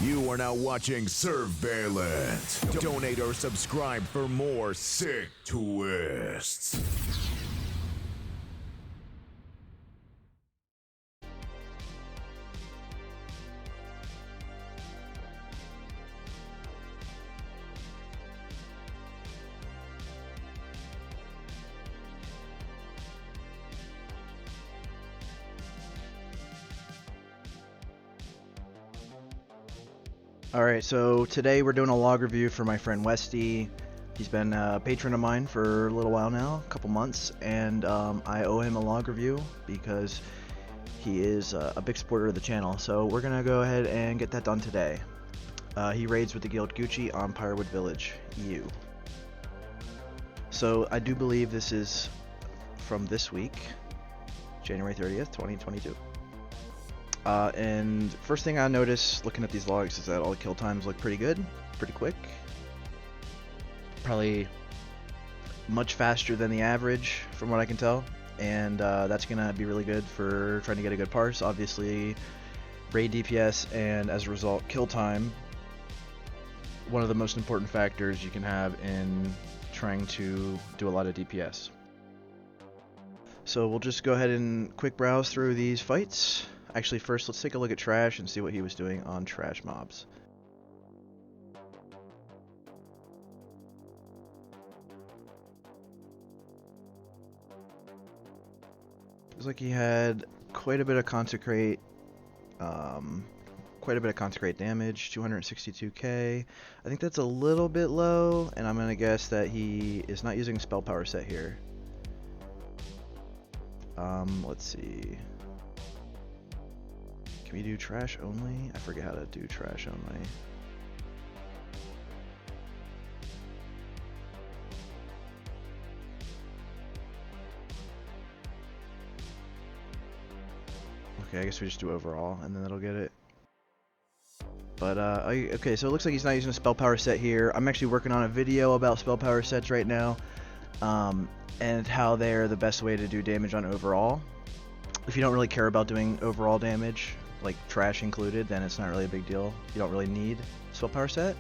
You are now watching Surveillance. Donate or subscribe for more sick twists. Alright, so today we're doing a log review for my friend Westy. He's been a patron of mine for a little while now, a couple months, and I owe him a log review because he is a big supporter of the channel. So we're going to go ahead and get that done today. He raids with the guild Gucci on Pyrewood Village, EU. So I do believe this is from this week, January 30th, 2022. And first thing I noticed looking at these logs is that all the kill times look pretty good, pretty quick. Probably much faster than the average from what I can tell, and that's gonna be really good for trying to get a good parse. Obviously, raid DPS and as a result kill time, one of the most important factors you can have in trying to do a lot of DPS. So we'll just go ahead and quick browse through these fights. Actually, first let's take a look at Trash and see what he was doing on Trash mobs. Looks like he had quite a bit of Consecrate, damage, 262k. I think that's a little bit low, and I'm gonna guess that he is not using a spell power set here. Let's see. Can we do Trash only? I forget how to do Trash only. Okay, I guess we just do overall and then that'll get it. But okay, so it looks like he's not using a spell power set here. I'm actually working on a video about spell power sets right now, and how they're the best way to do damage on overall. If you don't really care about doing overall damage, like Trash included, then it's not really a big deal. You don't really need spell power set.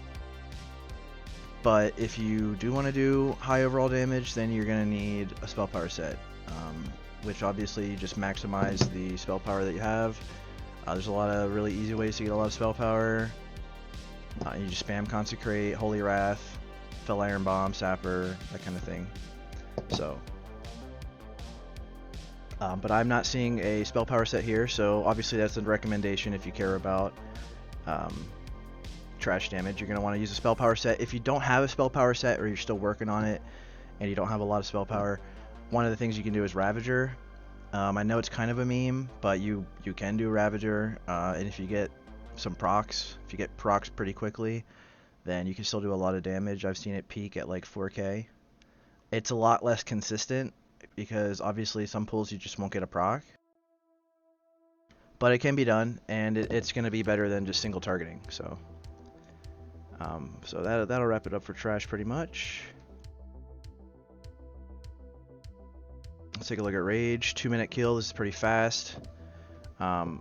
But if you do want to do high overall damage, then you're going to need a spell power set, which obviously you just maximize the spell power that you have. There's a lot of really easy ways to get a lot of spell power. You just spam Consecrate, Holy Wrath, Fell Iron Bomb, Sapper, that kind of thing. So but I'm not seeing a spell power set here, so obviously that's a recommendation if you care about Trash damage. You're going to want to use a spell power set. If you don't have a spell power set or you're still working on it and you don't have a lot of spell power, one of the things you can do is Ravager. I know it's kind of a meme, but you can do Ravager, and if you get some procs, if you get procs pretty quickly, then you can still do a lot of damage. I've seen it peak at like 4k. It's a lot less consistent, because obviously some pulls you just won't get a proc, but it can be done, and it's going to be better than just single targeting. So that'll wrap it up for Trash pretty much. Let's take a look at Rage. 2-minute kill. This is pretty fast, and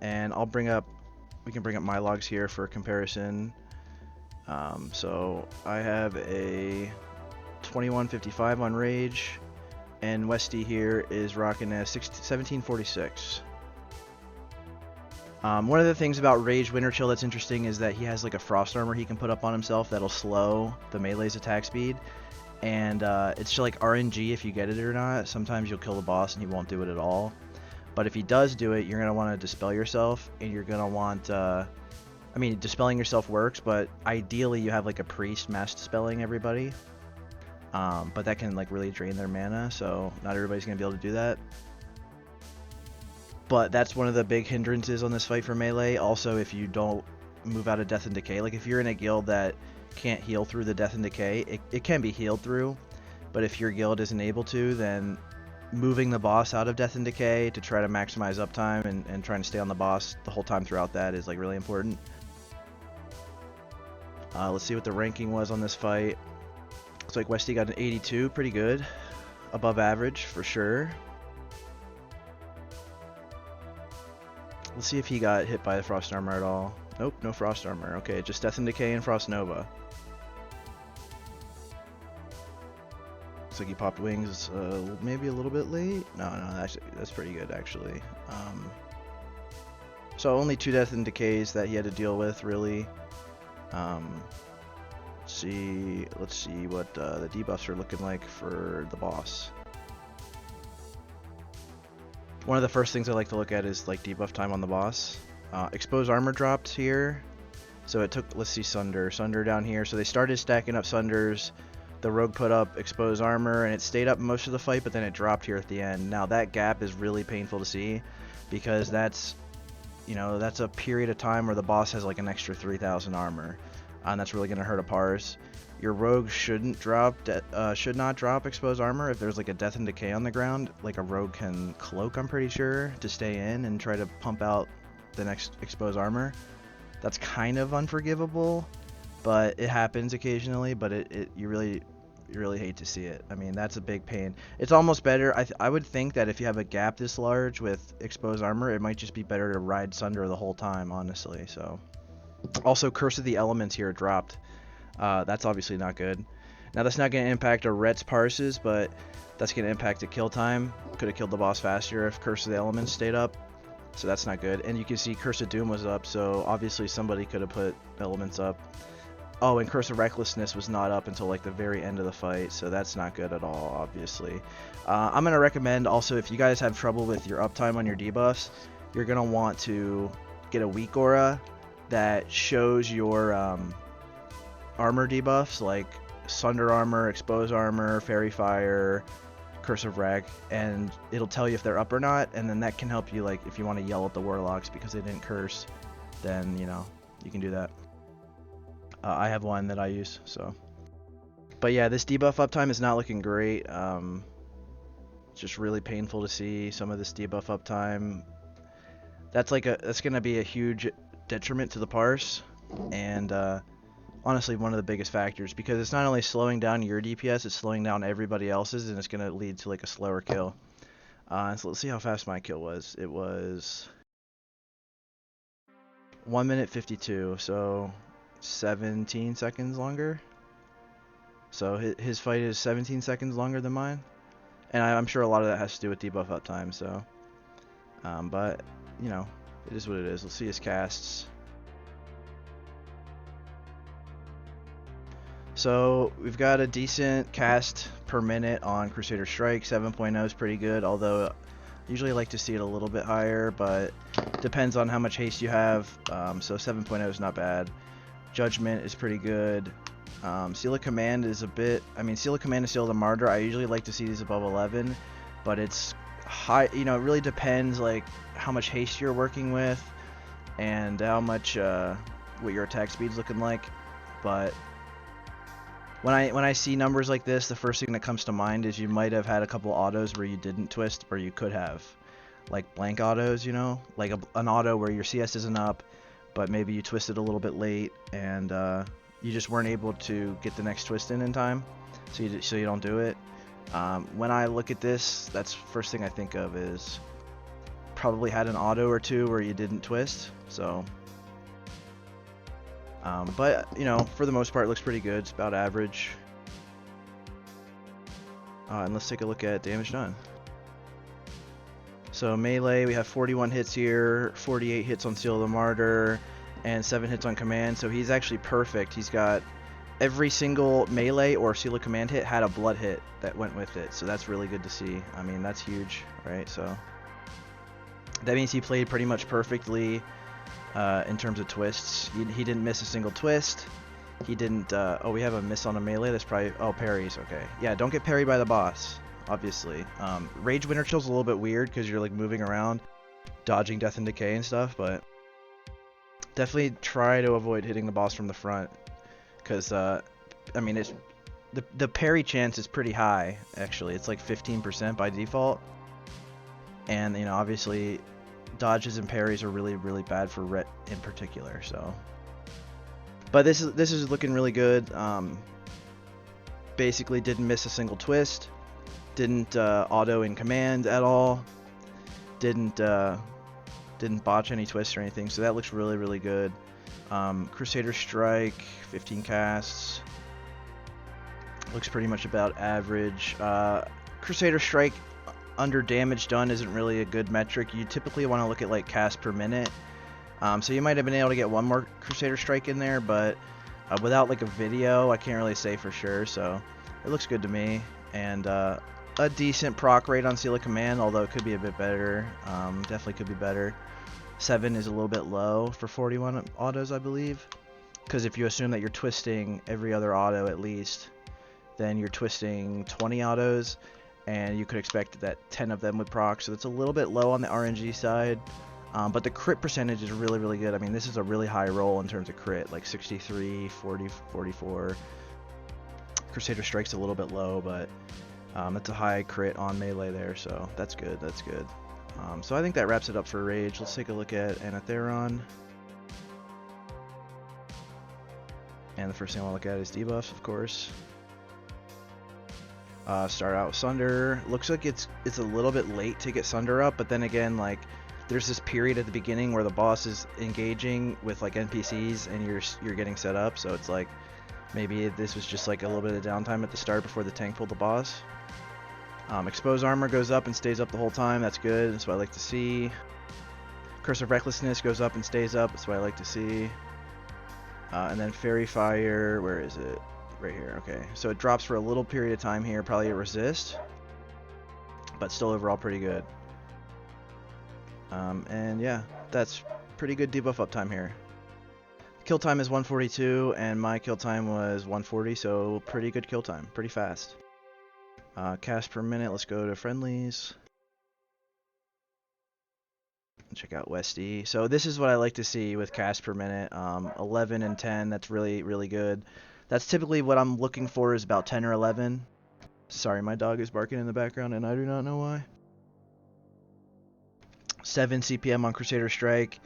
we can bring up my logs here for comparison. So I have a 2155 on Rage, and Westy here is rocking a 1746. One of the things about Rage Winter Chill that's interesting is that he has like a frost armor he can put up on himself that'll slow the melee's attack speed, and it's just like RNG if you get it or not. Sometimes you'll kill the boss and he won't do it at all, but if he does do it, you're going to want to dispel yourself, and you're going to want I mean, dispelling yourself works, but ideally you have like a priest mass dispelling everybody. But that can like really drain their mana, so not everybody's gonna be able to do that. But that's one of the big hindrances on this fight for melee. Also, if you don't move out of Death and Decay, like if you're in a guild that can't heal through the Death and Decay, it can be healed through, but if your guild isn't able to, then moving the boss out of Death and Decay to try to maximize uptime and trying to stay on the boss the whole time throughout that is like really important. Let's see what the ranking was on this fight. Looks like Westy got an 82, pretty good. Above average, for sure. Let's see if he got hit by the Frost Armor at all. Nope, no Frost Armor. Okay, just Death and Decay and Frost Nova. Looks like he popped wings maybe a little bit late. No, that's pretty good actually. So only 2 Death and Decays that he had to deal with really. Let's see what the debuffs are looking like for the boss. One of the first things I like to look at is like debuff time on the boss. Expose armor dropped here, so it took, let's see, Sunder down here. So they started stacking up Sunders. The rogue put up expose armor and it stayed up most of the fight, but then it dropped here at the end. Now that gap is really painful to see because that's, you know, that's a period of time where the boss has like an extra 3,000 armor, and that's really gonna hurt a Pars. Your rogue should not drop expose armor if there's like a Death and Decay on the ground. Like a rogue can cloak, I'm pretty sure, to stay in and try to pump out the next expose armor. That's kind of unforgivable, but it happens occasionally. But you really hate to see it. I mean, that's a big pain. It's almost better. I would think that if you have a gap this large with exposed armor, it might just be better to ride Sunder the whole time, honestly. So, also Curse of the Elements here dropped. That's obviously not good. Now that's not going to impact a Ret's parses, but that's going to impact the kill time. Could have killed the boss faster if Curse of the Elements stayed up. So that's not good. And you can see Curse of Doom was up, so obviously somebody could have put elements up. Oh, and Curse of Recklessness was not up until like the very end of the fight, so that's not good at all, obviously. I'm going to recommend also, if you guys have trouble with your uptime on your debuffs, you're going to want to get a weak aura that shows your armor debuffs, like Sunder Armor, Expose Armor, Fairy Fire, Curse of Wreck, and it'll tell you if they're up or not, and then that can help you, like, if you want to yell at the Warlocks because they didn't curse, then, you know, you can do that. I have one that I use, so. But yeah, this debuff uptime is not looking great. It's just really painful to see some of this debuff uptime. That's going to be a huge detriment to the parse, and honestly one of the biggest factors, because it's not only slowing down your DPS, it's slowing down everybody else's, and it's going to lead to like a slower kill. So let's see how fast my kill was. It was 1 minute 52, so 17 seconds longer. So his fight is 17 seconds longer than mine, and I'm sure a lot of that has to do with debuff uptime. So, but you know, it is what it is. Let's see his casts. So we've got a decent cast per minute on Crusader Strike. 7.0 is pretty good, although I usually like to see it a little bit higher, but depends on how much haste you have. So 7.0 is not bad. Judgment is pretty good. Seal of Command is a bit, I mean, Seal of Command and Seal of the Martyr, I usually like to see these above 11, but it's high, you know, it really depends like how much haste you're working with and how much, what your attack speed's looking like. But when I see numbers like this, the first thing that comes to mind is you might have had a couple autos where you didn't twist, or you could have, like blank autos, you know, like an auto where your CS isn't up, but maybe you twisted a little bit late and you just weren't able to get the next twist in time, so you don't do it. When I look at this, that's first thing I think of is probably had an auto or two where you didn't twist. So, but you know, for the most part, it looks pretty good. It's about average. And let's take a look at damage done. So melee, we have 41 hits here, 48 hits on Seal of the Martyr, and 7 hits on Command. So he's actually perfect. He's got every single melee or Seal of Command hit had a blood hit that went with it. So that's really good to see. I mean, that's huge, right? So that means he played pretty much perfectly in terms of twists. He didn't miss a single twist. He didn't, oh, we have a miss on a melee. That's probably, oh, parries, okay. Yeah, don't get parried by the boss, obviously. Rage Winter Chill's a little bit weird because you're like moving around, dodging Death and Decay and stuff, but definitely try to avoid hitting the boss from the front, because I mean, it's the parry chance is pretty high. Actually, it's like 15% by default, and you know, obviously dodges and parries are really bad for Ret in particular. So, but this is looking really good. Basically didn't miss a single twist, didn't auto in Command at all, didn't botch any twists or anything, so that looks really good. Crusader Strike, 15 casts. Looks pretty much about average. Crusader Strike under damage done isn't really a good metric. You typically want to look at like cast per minute. So you might have been able to get one more Crusader Strike in there, but without like a video, I can't really say for sure. So it looks good to me, and a decent proc rate on Seal of Command, although it could be a bit better. Definitely could be better. 7 is a little bit low for 41 autos, I believe, because if you assume that you're twisting every other auto at least, then you're twisting 20 autos, and you could expect that 10 of them would proc, so it's a little bit low on the RNG side. But the crit percentage is really, really good. I mean, this is a really high roll in terms of crit, like 63, 40, 44. Crusader Strike's a little bit low, but it's a high crit on melee there, so that's good, that's good. So I think that wraps it up for Rage. Let's take a look at Anatheron. And the first thing I want to look at is debuffs, of course. Start out with Sunder. Looks like it's a little bit late to get Sunder up, but then again, like, there's this period at the beginning where the boss is engaging with like NPCs and you're getting set up, so it's like maybe this was just like a little bit of downtime at the start before the tank pulled the boss. Exposed armor goes up and stays up the whole time. That's good. That's what I like to see. Curse of Recklessness goes up and stays up. That's what I like to see. And then Fairy Fire, where is it? Right here. Okay, so it drops for a little period of time here, probably a resist, but still overall pretty good. And yeah, that's pretty good debuff uptime here. Kill time is 142, and my kill time was 140, so pretty good kill time, pretty fast. Cast per minute, let's go to friendlies. Check out Westy. So this is what I like to see with cast per minute. 11 and 10, that's really, really good. That's typically what I'm looking for, is about 10 or 11. Sorry, my dog is barking in the background, and I do not know why. 7 CPM on Crusader Strike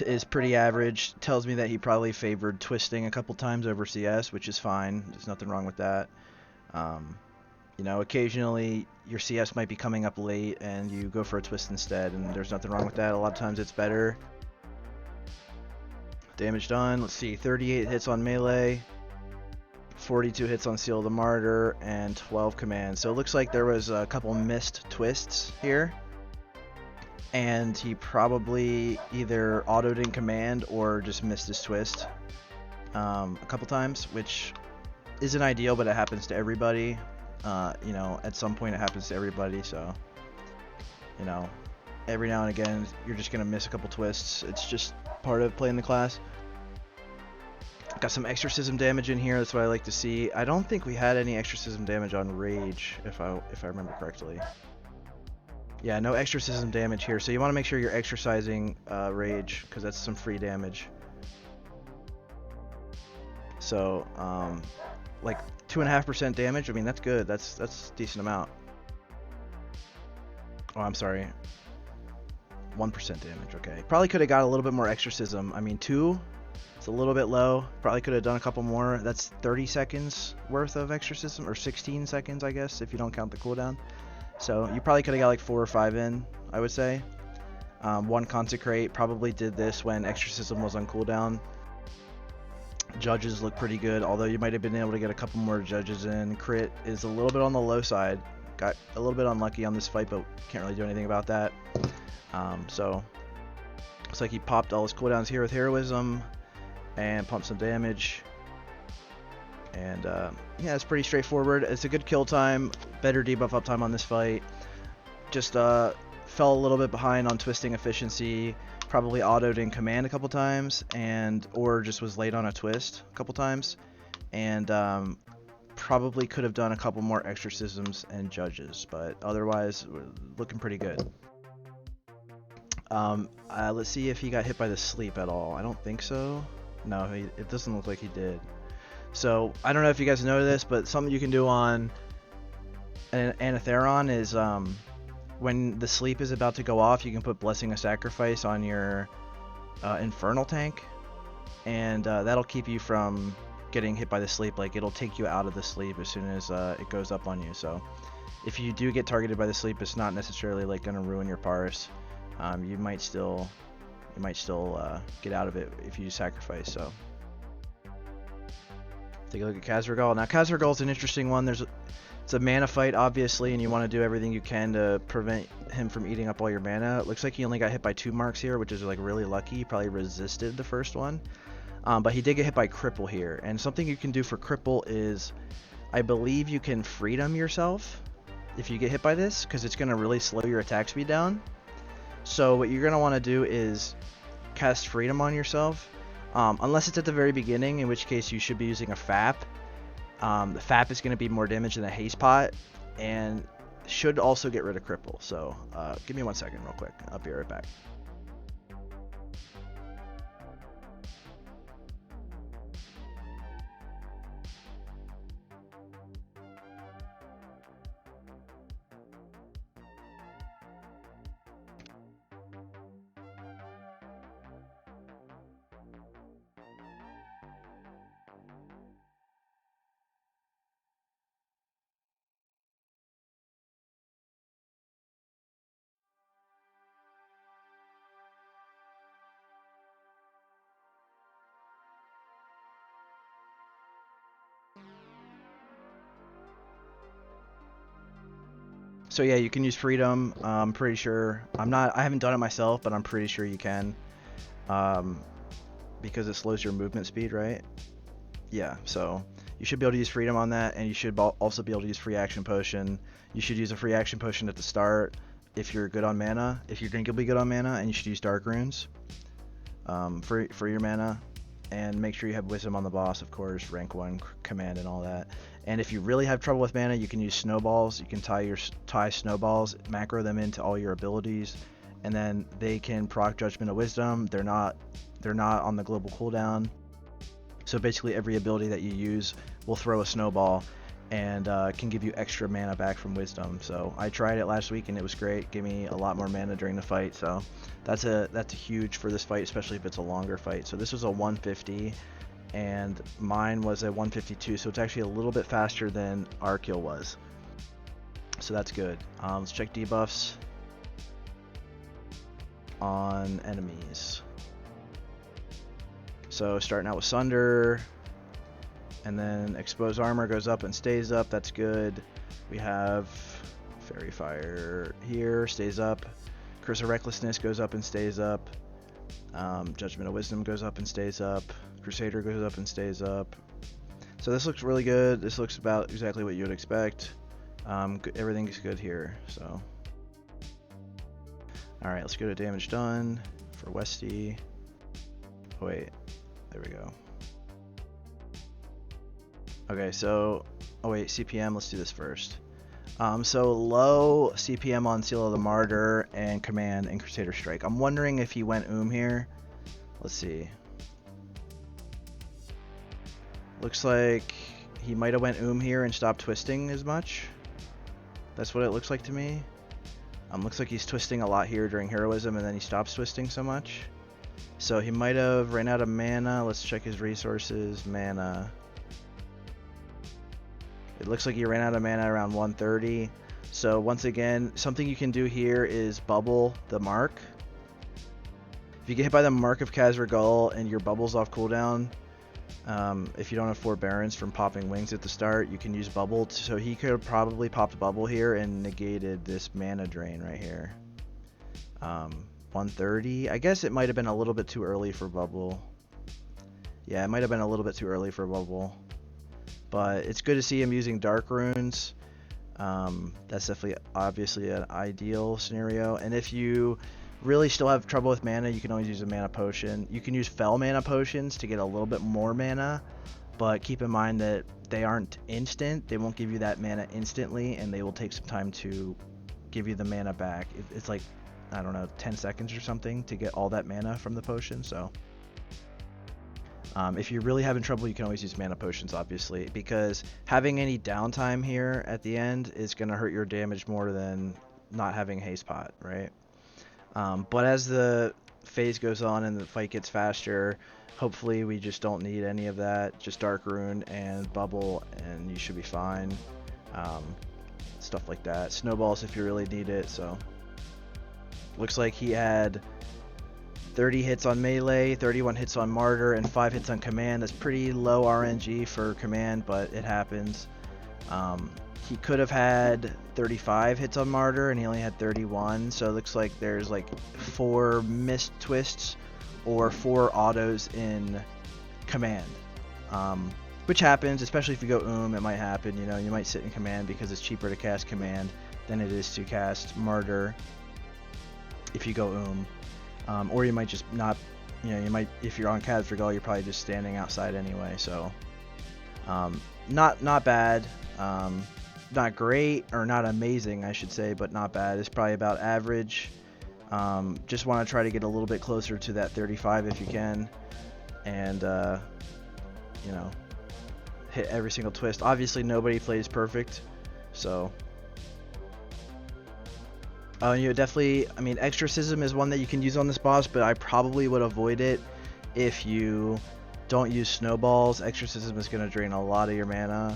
is pretty average. Tells me that he probably favored twisting a couple times over CS, which is fine. There's nothing wrong with that. You know, occasionally your CS might be coming up late and you go for a twist instead, and there's nothing wrong with that. A lot of times it's better. Damage done. Let's see, 38 hits on melee, 42 hits on Seal of the Martyr, and 12 commands. So it looks like there was a couple missed twists here, and he probably either autoed in command or just missed his twist a couple times, which isn't ideal, but it happens to everybody. You know, at some point it happens to everybody, so, you know, every now and again you're just gonna miss a couple twists. It's just part of playing the class. Got some exorcism damage in here, that's what I like to see. I don't think we had any exorcism damage on Rage, if I remember correctly. Yeah, no exorcism damage here, so you want to make sure you're exorcising Rage, because that's some free damage. So, like 2.5% damage, I mean, that's good. That's a decent amount. Oh, I'm sorry. 1% damage, okay. Probably could have got a little bit more exorcism. I mean, 2, it's a little bit low. Probably could have done a couple more. That's 30 seconds worth of exorcism, or 16 seconds, I guess, if you don't count the cooldown. So you probably could have got like 4 or 5 in, I would say. 1 Consecrate, probably did this when exorcism was on cooldown. Judges look pretty good, although you might have been able to get a couple more judges in. Crit is a little bit on the low side. Got a little bit unlucky on this fight, but can't really do anything about that. So looks like he popped all his cooldowns here with Heroism and pumped some damage. And yeah, it's pretty straightforward. It's a good kill time, better debuff uptime on this fight. Just fell a little bit behind on twisting efficiency. Probably autoed in command a couple times, or just was late on a twist a couple times, and probably could have done a couple more exorcisms and judges, but otherwise we're looking pretty good. Let's see if he got hit by the sleep at all. I don't think so. No, it doesn't look like he did. So I don't know if you guys know this, but something you can do on an Anatheron is when the sleep is about to go off, you can put Blessing of Sacrifice on your Infernal tank, and that'll keep you from getting hit by the sleep. Like, it'll take you out of the sleep as soon as it goes up on you. So if you do get targeted by the sleep, it's not necessarily like gonna ruin your parse. You might still you might still get out of it if you sacrifice. So take a look at Kaz'rogal. Now Kaz'rogal is an interesting one. It's a mana fight, obviously, and you want to do everything you can to prevent him from eating up all your mana. It looks like he only got hit by 2 marks here, which is like really lucky. He probably resisted the first one. But he did get hit by Cripple here. And something you can do for Cripple is, I believe you can Freedom yourself if you get hit by this, because it's going to really slow your attack speed down. So what you're going to want to do is cast Freedom on yourself, unless it's at the very beginning, in which case you should be using a FAP. The FAP is going to be more damage than a haste pot, and should also get rid of Cripple. So give me 1 second real quick. I'll be right back. So yeah, you can use Freedom. I'm pretty sure. I haven't done it myself, but I'm pretty sure you can. Because it slows your movement speed, right? Yeah, so you should be able to use Freedom on that, and you should also be able to use Free Action Potion. You should use a Free Action Potion at the start if you're good on mana, if you think you'll be good on mana, and you should use Dark Runes for your mana. And make sure you have Wisdom on the boss, of course, rank 1 command and all that. And if you really have trouble with mana, you can use Snowballs. You can tie Snowballs, macro them into all your abilities, and then they can proc Judgment of Wisdom. They're not on the global cooldown. So basically every ability that you use will throw a snowball and can give you extra mana back from Wisdom. So I tried it last week and it was great. Gave me a lot more mana during the fight. So that's a huge for this fight, especially if it's a longer fight. So this was a 150 and mine was a 152. So it's actually a little bit faster than our kill was. So that's good. Let's check debuffs on enemies. So starting out with Sunder, and then Exposed Armor goes up and stays up. That's good. We have Fairy Fire here, stays up. Curse of Recklessness goes up and stays up. Judgment of Wisdom goes up and stays up. Crusader goes up and stays up. So this looks really good. This looks about exactly what you would expect. Everything's good here. So, all right, let's go to damage done for Westy. Oh, wait, there we go. Okay, so, oh wait, CPM, let's do this first. So low CPM on Seal of the Martyr and Command and Crusader Strike. I'm wondering if he went here. Let's see. Looks like he might have went here and stopped twisting as much. That's what it looks like to me. Looks like he's twisting a lot here during Heroism and then he stops twisting so much. So he might have ran out of mana. Let's check his resources. Mana. It looks like he ran out of mana around 130. So once again, something you can do here is bubble the mark. If you get hit by the mark of Kaz'rogal and your bubble's off cooldown, if you don't have Forbearance from popping wings at the start, you can use bubble. So he could have probably popped bubble here and negated this mana drain right here. 130. I guess it might have been a little bit too early for bubble. Yeah, it might have been a little bit too early for bubble. But it's good to see him using Dark Runes. That's definitely obviously an ideal scenario. And if you really still have trouble with mana, you can always use a mana potion. You can use Fel mana potions to get a little bit more mana, but keep in mind that they aren't instant. They won't give you that mana instantly, and they will take some time to give you the mana back. It's like, I don't know, 10 seconds or something to get all that mana from the potion. So if you're really having trouble, you can always use mana potions, obviously, because having any downtime here at the end is going to hurt your damage more than not having haste pot, right? But as the phase goes on and the fight gets faster, hopefully we just don't need any of that. Just Dark Rune and Bubble and you should be fine. Stuff like that. Snowballs if you really need it. So looks like he had 30 hits on melee, 31 hits on martyr, and 5 hits on command. That's pretty low RNG for command, but it happens. He could have had 35 hits on martyr, and he only had 31, so it looks like there's like 4 missed twists or 4 autos in command. Which happens, especially if you go it might happen. You know, you might sit in command because it's cheaper to cast command than it is to cast martyr if you go or you might just not, you know, you might, if you're on Kaz'rogal, you're probably just standing outside anyway. So not bad, not great, or not amazing I should say, but not bad. It's probably about average. Just want to try to get a little bit closer to that 35 if you can, and you know, hit every single twist. Obviously nobody plays perfect, so you know, definitely, I mean, Exorcism is one that you can use on this boss, but I probably would avoid it if you don't use snowballs. Exorcism is going to drain a lot of your mana.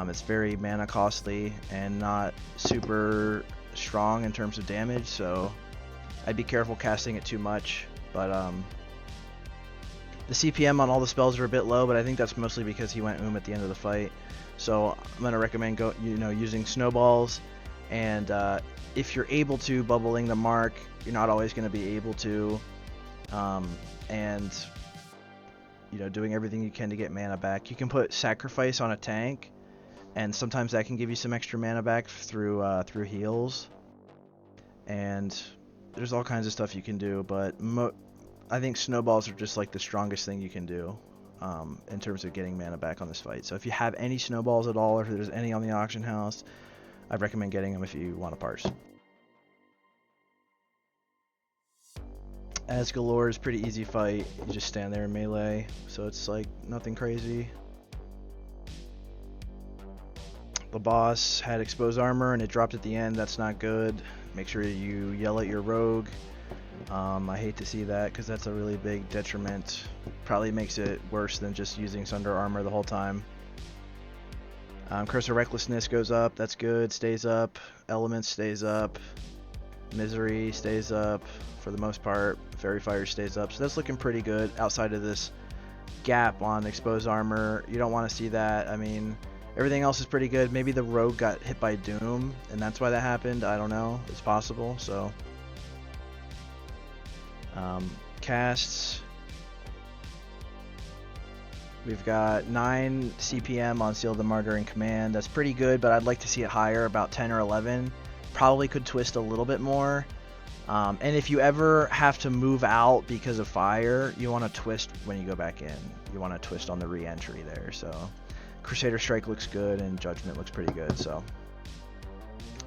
It's very mana costly and not super strong in terms of damage, so I'd be careful casting it too much. But the CPM on all the spells are a bit low, but I think that's mostly because he went at the end of the fight. So I'm going to recommend using snowballs, and if you're able to, bubbling the mark. You're not always going to be able to, and you know, doing everything you can to get mana back. You can put sacrifice on a tank, and sometimes that can give you some extra mana back through heals, and there's all kinds of stuff you can do, but I think snowballs are just like the strongest thing you can do in terms of getting mana back on this fight. So if you have any snowballs at all, or if there's any on the auction house, I'd recommend getting them if you want to parse. Azgalor is pretty easy fight. You just stand there in melee, so it's like nothing crazy. The boss had exposed armor and it dropped at the end. That's not good. Make sure you yell at your rogue. I hate to see that because that's a really big detriment. Probably makes it worse than just using Sunder armor the whole time. Curse of Recklessness goes up. That's good. Stays up. Elements stays up. Misery stays up for the most part. Fairy Fire stays up. So that's looking pretty good outside of this gap on exposed armor. You don't want to see that. I mean, everything else is pretty good. Maybe the rogue got hit by Doom and that's why that happened. I don't know. It's possible. So casts. We've got 9 CPM on Seal of the Martyr and Command. That's pretty good, but I'd like to see it higher, about 10 or 11. Probably could twist a little bit more. And if you ever have to move out because of fire, you want to twist when you go back in. You want to twist on the re-entry there. So Crusader Strike looks good and Judgment looks pretty good. So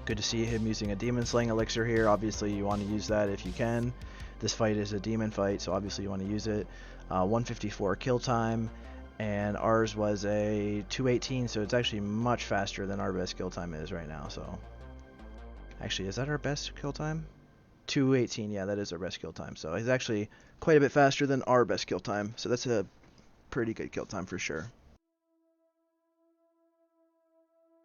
good to see him using a Demon Slaying Elixir here. Obviously you want to use that if you can. This fight is a demon fight, so obviously you want to use it. 154 kill time. And ours was a 218, so it's actually much faster than our best kill time is right now. So actually, is that our best kill time? 218, yeah, that is our best kill time. So it's actually quite a bit faster than our best kill time. So that's a pretty good kill time for sure.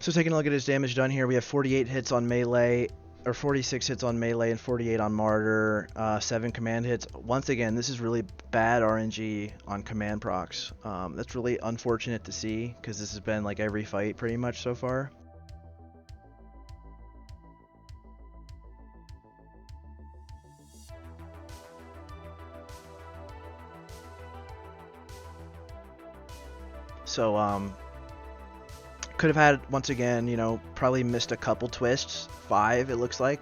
So taking a look at his damage done here, we have 48 hits on melee, or 46 hits on melee and 48 on martyr, 7 command hits. Once again, this is really bad RNG on command procs. That's really unfortunate to see because this has been like every fight pretty much so far. So could have had, once again, you know, probably missed a couple twists, 5 it looks like,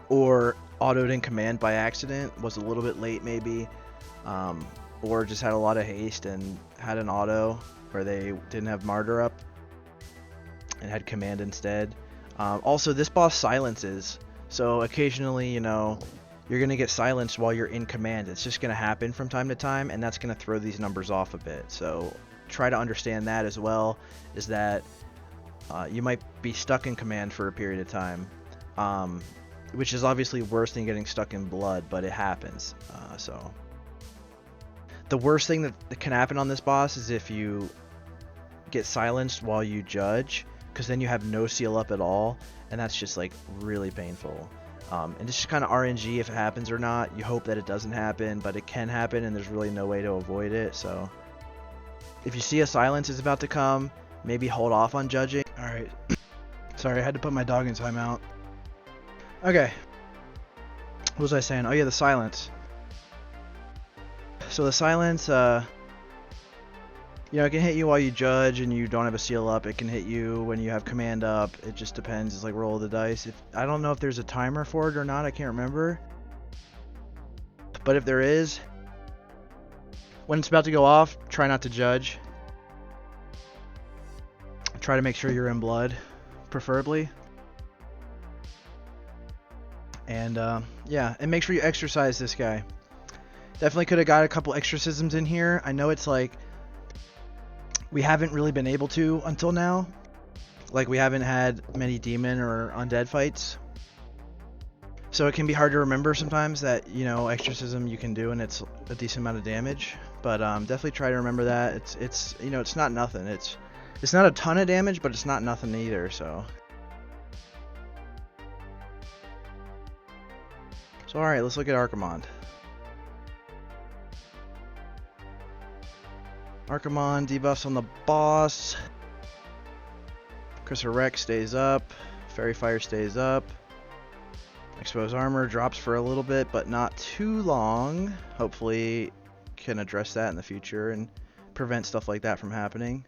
or autoed in command by accident, was a little bit late maybe, or just had a lot of haste and had an auto where they didn't have martyr up and had command instead. Also, this boss silences, so occasionally, you know, you're going to get silenced while you're in command. It's just going to happen from time to time, and that's going to throw these numbers off a bit. So try to understand that as well, is that you might be stuck in command for a period of time, which is obviously worse than getting stuck in blood, but it happens. So the worst thing that can happen on this boss is if you get silenced while you judge, because then you have no seal up at all, and that's just like really painful. And it's just kind of RNG if it happens or not. You hope that it doesn't happen, but it can happen, and there's really no way to avoid it. So if you see a silence is about to come, maybe hold off on judging. All right. Sorry, I had to put my dog in timeout. Okay. What was I saying? Oh yeah, the silence. So the silence, you know, it can hit you while you judge and you don't have a seal up. It can hit you when you have command up. It just depends. It's like roll of the dice. I don't know if there's a timer for it or not. I can't remember. But if there is, when it's about to go off, try not to judge. Try to make sure you're in blood, preferably. And yeah, and make sure you exorcise this guy. Definitely could have got a couple exorcisms in here. I know it's like we haven't really been able to until now. Like we haven't had many demon or undead fights. So it can be hard to remember sometimes that, you know, exorcism you can do and it's a decent amount of damage. But definitely try to remember that. It's you know, it's not nothing. It's not a ton of damage, but it's not nothing either, so. So alright, let's look at Archimonde. Archimonde debuffs on the boss. Survx stays up. Fairy Fire stays up. Exposed armor drops for a little bit, but not too long. Hopefully can address that in the future and prevent stuff like that from happening.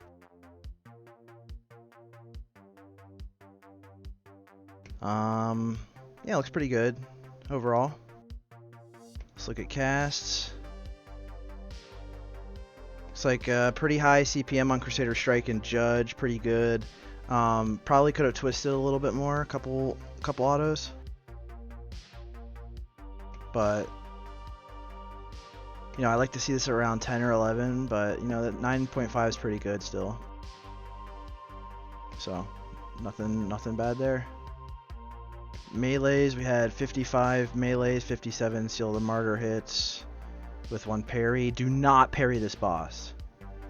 Yeah, looks pretty good overall. Let's look at casts. Looks like pretty high CPM on Crusader Strike and Judge, pretty good. Probably could have twisted a little bit more, a couple autos. But you know, I like to see this around 10 or 11, but you know, that 9.5 is pretty good still. So nothing bad there. Melees, we had 55 melees, 57 Seal of the Martyr hits with 1 parry. Do not parry this boss.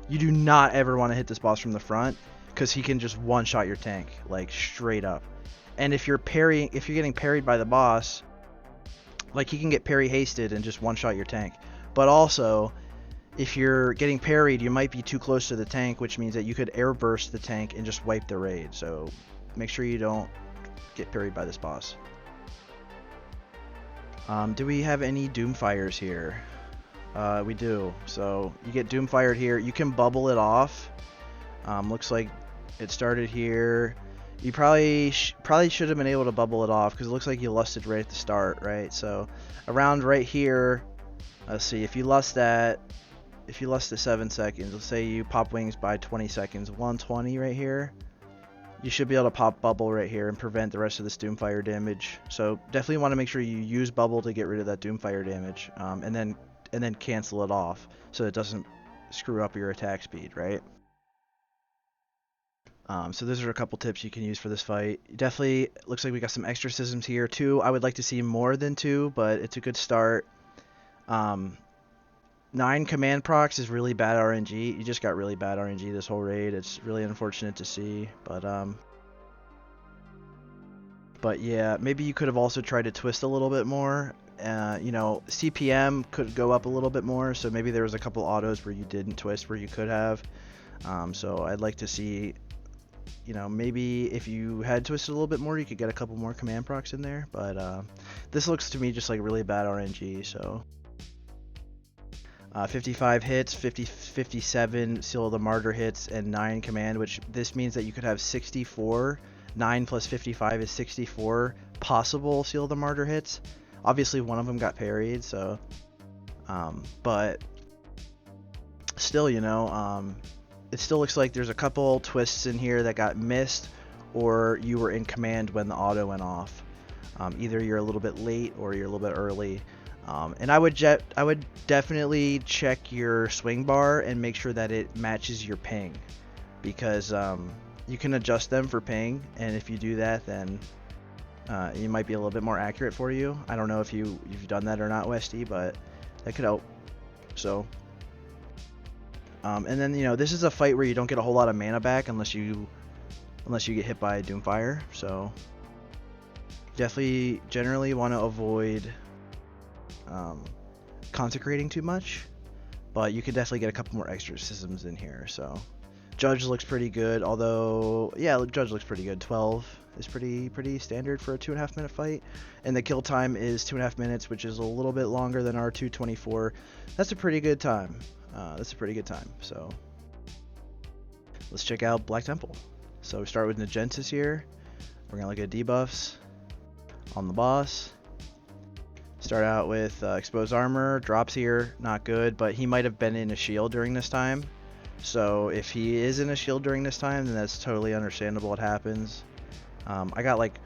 You do not ever want to hit this boss from the front because he can just one-shot your tank, like straight up. And if you're getting parried by the boss, like he can get parry hasted and just one-shot your tank. But also, if you're getting parried, you might be too close to the tank, which means that you could air burst the tank and just wipe the raid. So make sure you don't get parried by this boss. Do we have any Doomfires here? We do. So you get Doomfired here. You can bubble it off. Looks like it started here. You probably should have been able to bubble it off because it looks like you lusted right at the start, right? So around right here, let's see, if you lust at 7 seconds, let's say you pop wings by 20 seconds, 120 right here, you should be able to pop bubble right here and prevent the rest of this Doomfire damage. So definitely want to make sure you use bubble to get rid of that Doomfire damage, and then cancel it off so it doesn't screw up your attack speed, right? So those are a couple tips you can use for this fight. Definitely looks like we got some exorcisms here too. I would like to see more than 2, but it's a good start. 9 command procs is really bad RNG. You just got really bad RNG this whole raid. It's really unfortunate to see, but yeah, maybe you could have also tried to twist a little bit more. You know, CPM could go up a little bit more, so maybe there was a couple autos where you didn't twist where you could have. So I'd like to see, you know, maybe if you had twisted a little bit more, you could get a couple more command procs in there. But this looks to me just like really bad RNG. So 55 hits, 57 Seal of the Martyr hits, and 9 command, which this means that you could have 64. 9 plus 55 is 64 possible Seal of the Martyr hits. Obviously, one of them got parried, so but still, you know, it still looks like there's a couple twists in here that got missed, or you were in command when the auto went off. Either you're a little bit late or you're a little bit early. And I would definitely check your swing bar and make sure that it matches your ping, because you can adjust them for ping, and if you do that, then it might be a little bit more accurate for you. I don't know if you've done that or not, Westy, but that could help. So and then, you know, this is a fight where you don't get a whole lot of mana back unless you get hit by Doomfire. So Definitely, generally want to avoid consecrating too much, but you could definitely get a couple more exorcisms in here. So Judge looks pretty good, although yeah, Judge looks pretty good. 12 is pretty standard for a 2.5 minute fight, and the kill time is 2.5 minutes, which is a little bit longer than our 2:24. That's a pretty good time. So let's check out Black Temple. So we start with Naj'entus here. We're gonna look at debuffs on the boss. Start out with exposed armor. Drops here, not good, but he might have been in a shield during this time. So if he is in a shield during this time, then that's totally understandable. It happens. I got like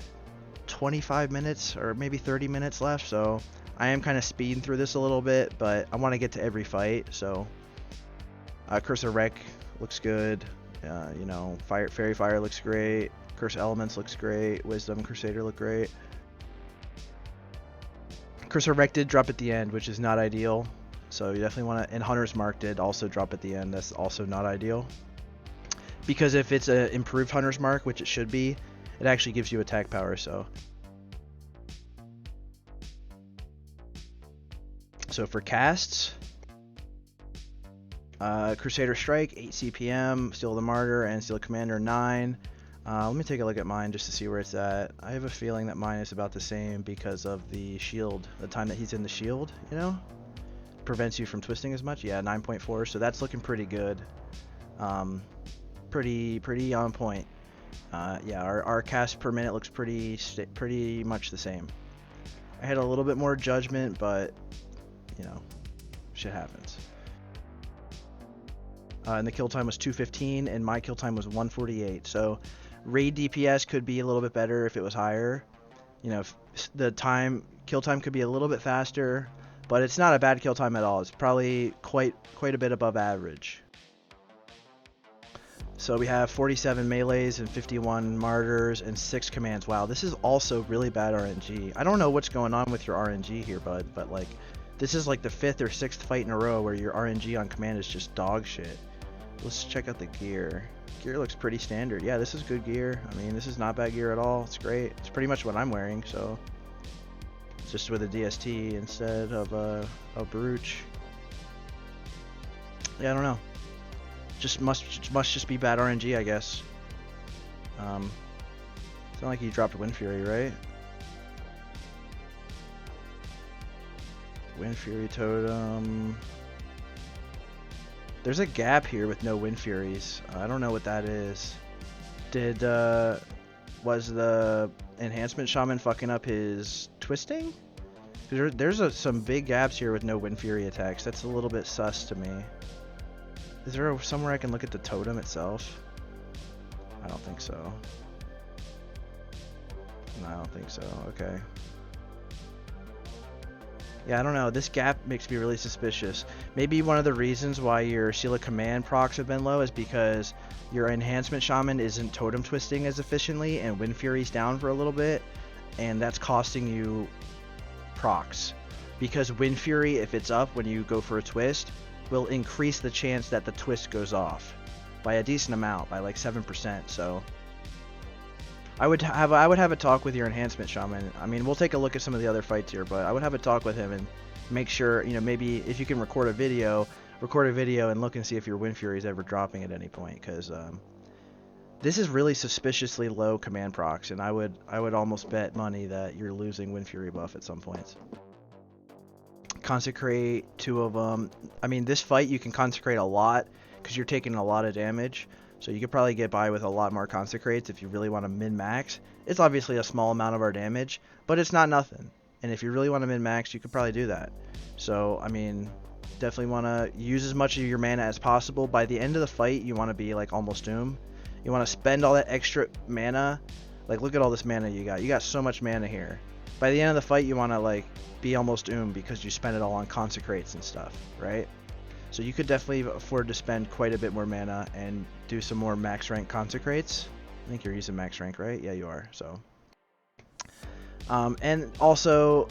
25 minutes or maybe 30 minutes left, so I am kind of speeding through this a little bit, but I want to get to every fight. So Curse of Wreck looks good. You know, Fairy Fire looks great. Curse Elements looks great. Wisdom Crusader look great. Curse of Wreck did drop at the end, which is not ideal. So you definitely want to, and Hunter's Mark did also drop at the end. That's also not ideal. Because if it's an improved Hunter's Mark, which it should be, it actually gives you attack power, so. So for casts, Crusader Strike, 8 CPM, Steel the Martyr, and Steel Commander, 9. Let me take a look at mine just to see where it's at. I have a feeling that mine is about the same because of the shield, the time that he's in the shield, you know? Prevents you from twisting as much. Yeah, 9.4, so that's looking pretty good. Pretty on point. Yeah, our cast per minute looks pretty much the same. I had a little bit more judgment, but you know, shit happens. And the kill time was 2:15, and my kill time was 1:48. So raid DPS could be a little bit better if it was higher. You know, if the kill time could be a little bit faster, but it's not a bad kill time at all. It's probably quite a bit above average. So we have 47 melees and 51 martyrs and 6 commands. Wow, this is also really bad RNG. I don't know what's going on with your RNG here, bud, but like, this is like the 5th or 6th fight in a row where your RNG on command is just dog shit. Let's check out the gear. Gear looks pretty standard. Yeah, this is good gear. I mean, this is not bad gear at all. It's great. It's pretty much what I'm wearing, so. It's just with a DST instead of a Baruch. Yeah, I don't know. Must just be bad RNG, I guess. It's not like you dropped Wind Fury, right? Wind Fury Totem. There's a gap here with no Wind Furies. I don't know what that is. Was the Enhancement Shaman fucking up his twisting? There's some big gaps here with no Wind Fury attacks. That's a little bit sus to me. Is there somewhere I can look at the totem itself? I don't think so. No, I don't think so. Okay. Yeah, I don't know. This gap makes me really suspicious. Maybe one of the reasons why your Seal of Command procs have been low is because your Enhancement Shaman isn't totem twisting as efficiently, and Wind Fury's down for a little bit, and that's costing you procs. Because Wind Fury, if it's up when you go for a twist, will increase the chance that the twist goes off by a decent amount, by like 7%. So I would have a talk with your Enhancement Shaman. I mean, we'll take a look at some of the other fights here, but I would have a talk with him and make sure, you know, maybe if you can record a video and look and see if your Wind Fury is ever dropping at any point, because this is really suspiciously low command procs, and I would almost bet money that you're losing Wind Fury buff at some points. Consecrate 2 of them. I mean, this fight you can consecrate a lot because you're taking a lot of damage. So you could probably get by with a lot more consecrates if you really want to min-max. It's obviously a small amount of our damage, but it's not nothing. And if you really want to min-max, you could probably do that. So, I mean, definitely want to use as much of your mana as possible. By the end of the fight, you want to be like almost doom. You want to spend all that extra mana. Like, look at all this mana you got. You got so much mana here. By the end of the fight, you want to like be almost doom because you spend it all on consecrates and stuff, right? So you could definitely afford to spend quite a bit more mana and do some more max rank consecrates. I think you're using max rank, right? Yeah, you are. So, and also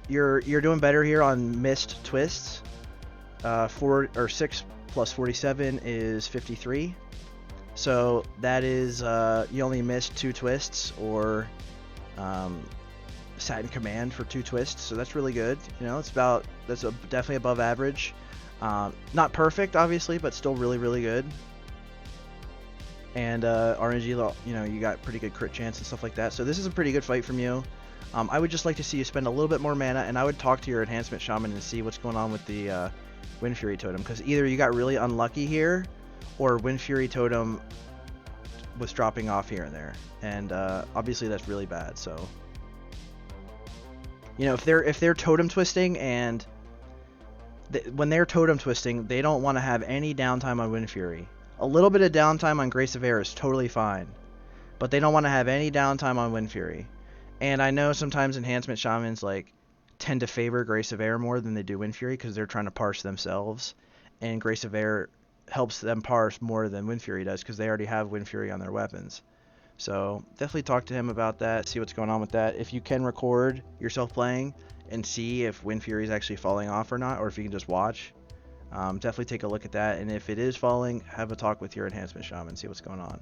you're doing better here on missed twists. 6 plus 47 is 53. So that is you only missed 2 twists, or sat in command for 2 twists, so that's really good. You know, definitely above average. Not perfect, obviously, but still really, really good. And RNG, you know, you got pretty good crit chance and stuff like that. So this is a pretty good fight from you. I would just like to see you spend a little bit more mana, and I would talk to your enhancement shaman and see what's going on with the Wind Fury totem, because either you got really unlucky here, or Wind Fury totem was dropping off here and there, and obviously that's really bad. So, you know, if they're totem twisting, and when they're totem twisting, they don't want to have any downtime on Wind Fury. A little bit of downtime on Grace of Air is totally fine, but they don't want to have any downtime on Wind Fury. And I know sometimes enhancement shamans like tend to favor Grace of Air more than they do Wind Fury because they're trying to parse themselves, and Grace of Air helps them parse more than Wind Fury does because they already have Wind Fury on their weapons. So definitely talk to him about that, see what's going on with that. If you can record yourself playing and see if Wind Fury is actually falling off or not, or if you can just watch, definitely take a look at that. And if it is falling, have a talk with your enhancement shaman, see what's going on.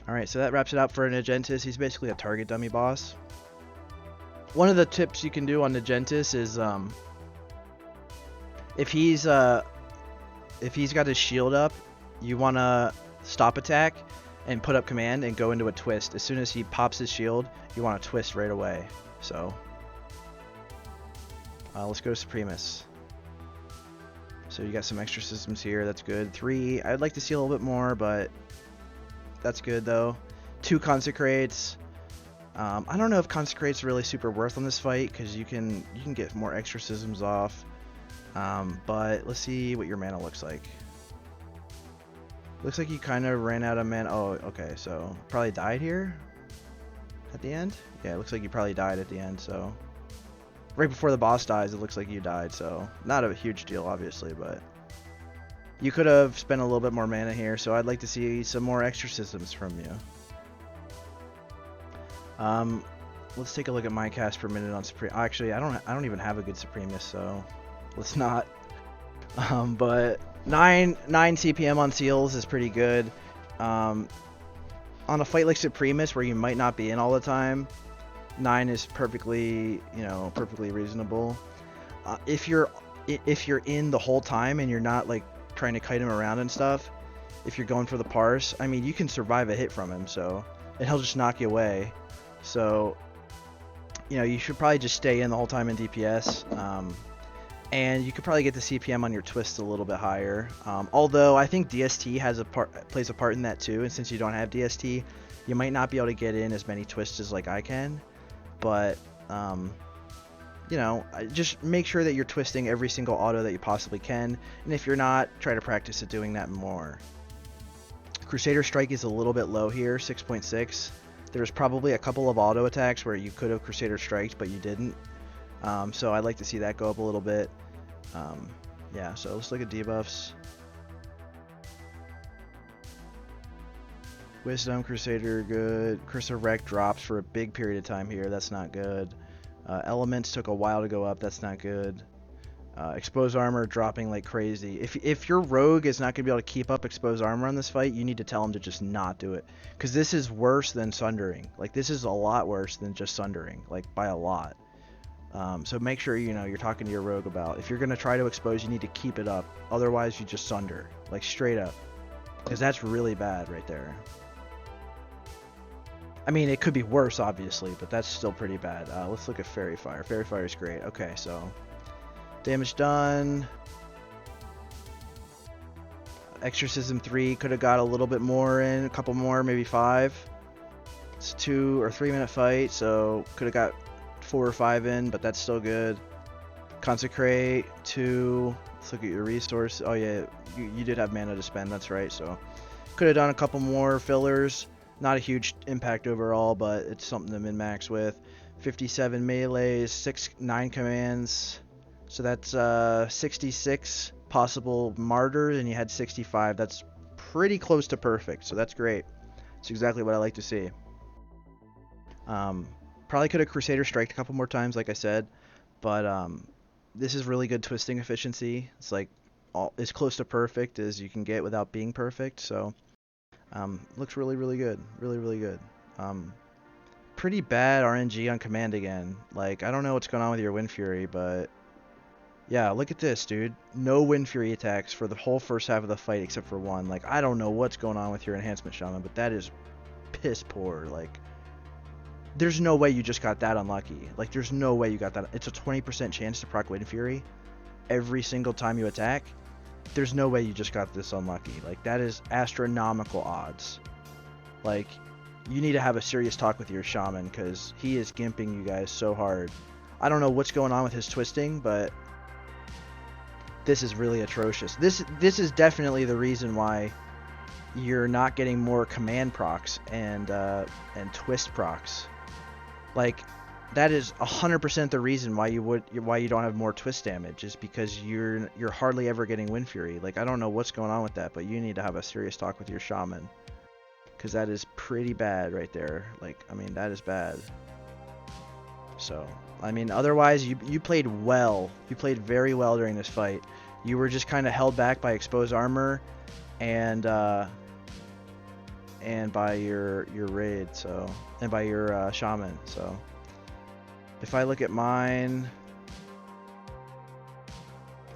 Alright, so that wraps it up for Naj'entus. He's basically a target dummy boss. One of the tips you can do on Naj'entus is if he's got his shield up, you want to stop attack and put up command and go into a twist. As soon as he pops his shield, you want to twist right away. So let's go to Supremus. So you got some exorcisms here, that's good. 3, I'd like to see a little bit more, but that's good though. 2 consecrates. I don't know if consecrate's really super worth on this fight because you can get more exorcisms off. But let's see what your mana looks like. Looks like you kind of ran out of mana. Oh, okay, so probably died here at the end. Yeah, it looks like you probably died at the end. So right before the boss dies, it looks like you died. So not a huge deal, obviously, but you could have spent a little bit more mana here. So I'd like to see some more exorcisms from you. Let's take a look at my cast per minute on Supreme. Actually, I don't even have a good Supremus, so let's not. But 9 CPM on seals is pretty good. On a fight like Supremus, where you might not be in all the time, 9 is perfectly reasonable. If you're in the whole time and you're not like trying to kite him around and stuff, if you're going for the parse, I mean, you can survive a hit from him, so, and he'll just knock you away. So, you know, you should probably just stay in the whole time in DPS. And you could probably get the CPM on your twists a little bit higher. Although I think DST plays a part in that too. And since you don't have DST, you might not be able to get in as many twists as like I can. But you know, just make sure that you're twisting every single auto that you possibly can. And if you're not, try to practice at doing that more. Crusader Strike is a little bit low here, 6.6. There's probably a couple of auto attacks where you could have Crusader Striked, but you didn't. So I'd like to see that go up a little bit. Yeah, so let's look at debuffs. Wisdom, Crusader, good. Curse of Wreck drops for a big period of time here. That's not good. Elements took a while to go up. That's not good. Exposed armor dropping like crazy. If your rogue is not going to be able to keep up exposed armor on this fight, you need to tell him to just not do it. Because this is worse than Sundering. Like, this is a lot worse than just Sundering. Like, by a lot. So make sure, you know, you're talking to your rogue about, if you're going to try to expose, you need to keep it up. Otherwise, you just Sunder. Like, straight up. Because that's really bad right there. I mean, it could be worse, obviously, but that's still pretty bad. Let's look at Fairy Fire. Fairy Fire is great. Okay, so damage done. Exorcism 3 could have got a little bit more in, a couple more, maybe 5. It's a 2 or 3 minute fight, so could have got 4 or 5 in, but that's still good. Consecrate 2. Let's look at your resource. Oh yeah, you did have mana to spend, that's right. So could have done a couple more fillers. Not a huge impact overall, but it's something to min-max with. 57 melees, 9 commands. So that's 66 possible martyrs, and you had 65. That's pretty close to perfect, so that's great. That's exactly what I like to see. Probably could have Crusader Striked a couple more times, like I said, but this is really good twisting efficiency. It's like as close to perfect as you can get without being perfect, so Looks really, really good. Really, really good. Pretty bad RNG on command again. Like, I don't know what's going on with your Wind Fury, but yeah, look at this, dude. No Wind Fury attacks for the whole first half of the fight except for one. Like, I don't know what's going on with your Enhancement Shaman, but that is piss poor. Like, there's no way you just got that unlucky. Like, there's no way you got that. It's a 20% chance to proc Wind Fury every single time you attack. There's no way you just got this unlucky. Like, that is astronomical odds. Like, you need to have a serious talk with your Shaman, because he is gimping you guys so hard. I don't know what's going on with his twisting, but this is really atrocious. This is definitely the reason why you're not getting more command procs and twist procs. Like, that is 100% the reason why you don't have more twist damage, is because you're hardly ever getting Wind Fury. Like, I don't know what's going on with that, but you need to have a serious talk with your Shaman, because that is pretty bad right there. Like, I mean, that is bad. So, I mean, otherwise, you played well. You played very well during this fight. You were just kind of held back by exposed armor and by your raid, so, and by your Shaman. So, if I look at mine,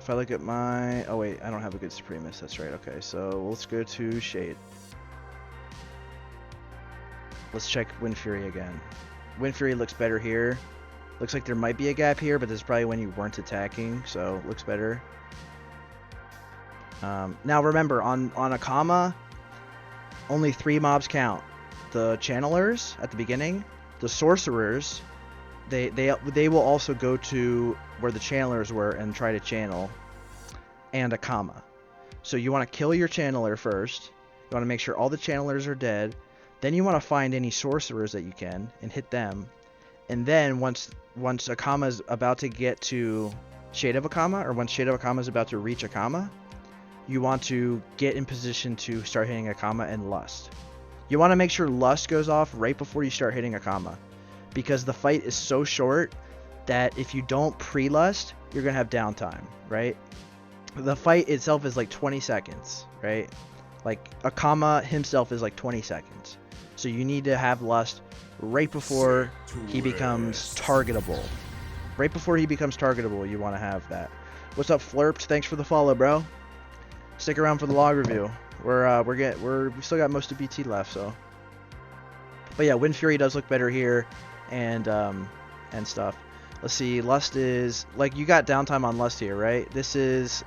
oh wait, I don't have a good Supremus. That's right. Okay, so let's go to Shade. Let's check Wind Fury again. Wind Fury looks better here. Looks like there might be a gap here, but this is probably when you weren't attacking, so looks better. Now remember, on Akama, only 3 mobs count. The Channelers at the beginning, the Sorcerers, they will also go to where the Channelers were and try to channel, and Akama. So you want to kill your Channeler first. You want to make sure all the Channelers are dead. Then you want to find any Sorcerers that you can and hit them. And then once Akama is about to get to Shade of Akama, or once Shade of Akama is about to reach Akama, you want to get in position to start hitting Akama and Lust. You want to make sure Lust goes off right before you start hitting Akama, because the fight is so short that if you don't pre-Lust, you're going to have downtime, right? The fight itself is like 20 seconds, right? Like, Akama himself is like 20 seconds. So you need to have Lust right before he becomes targetable. Right before he becomes targetable, you want to have that. What's up, Flirped? Thanks for the follow, bro. Stick around for the log review. We still got most of BT left, so. But yeah, Wind Fury does look better here, and stuff. Let's see, Lust is, like, you got downtime on Lust here, right? This is,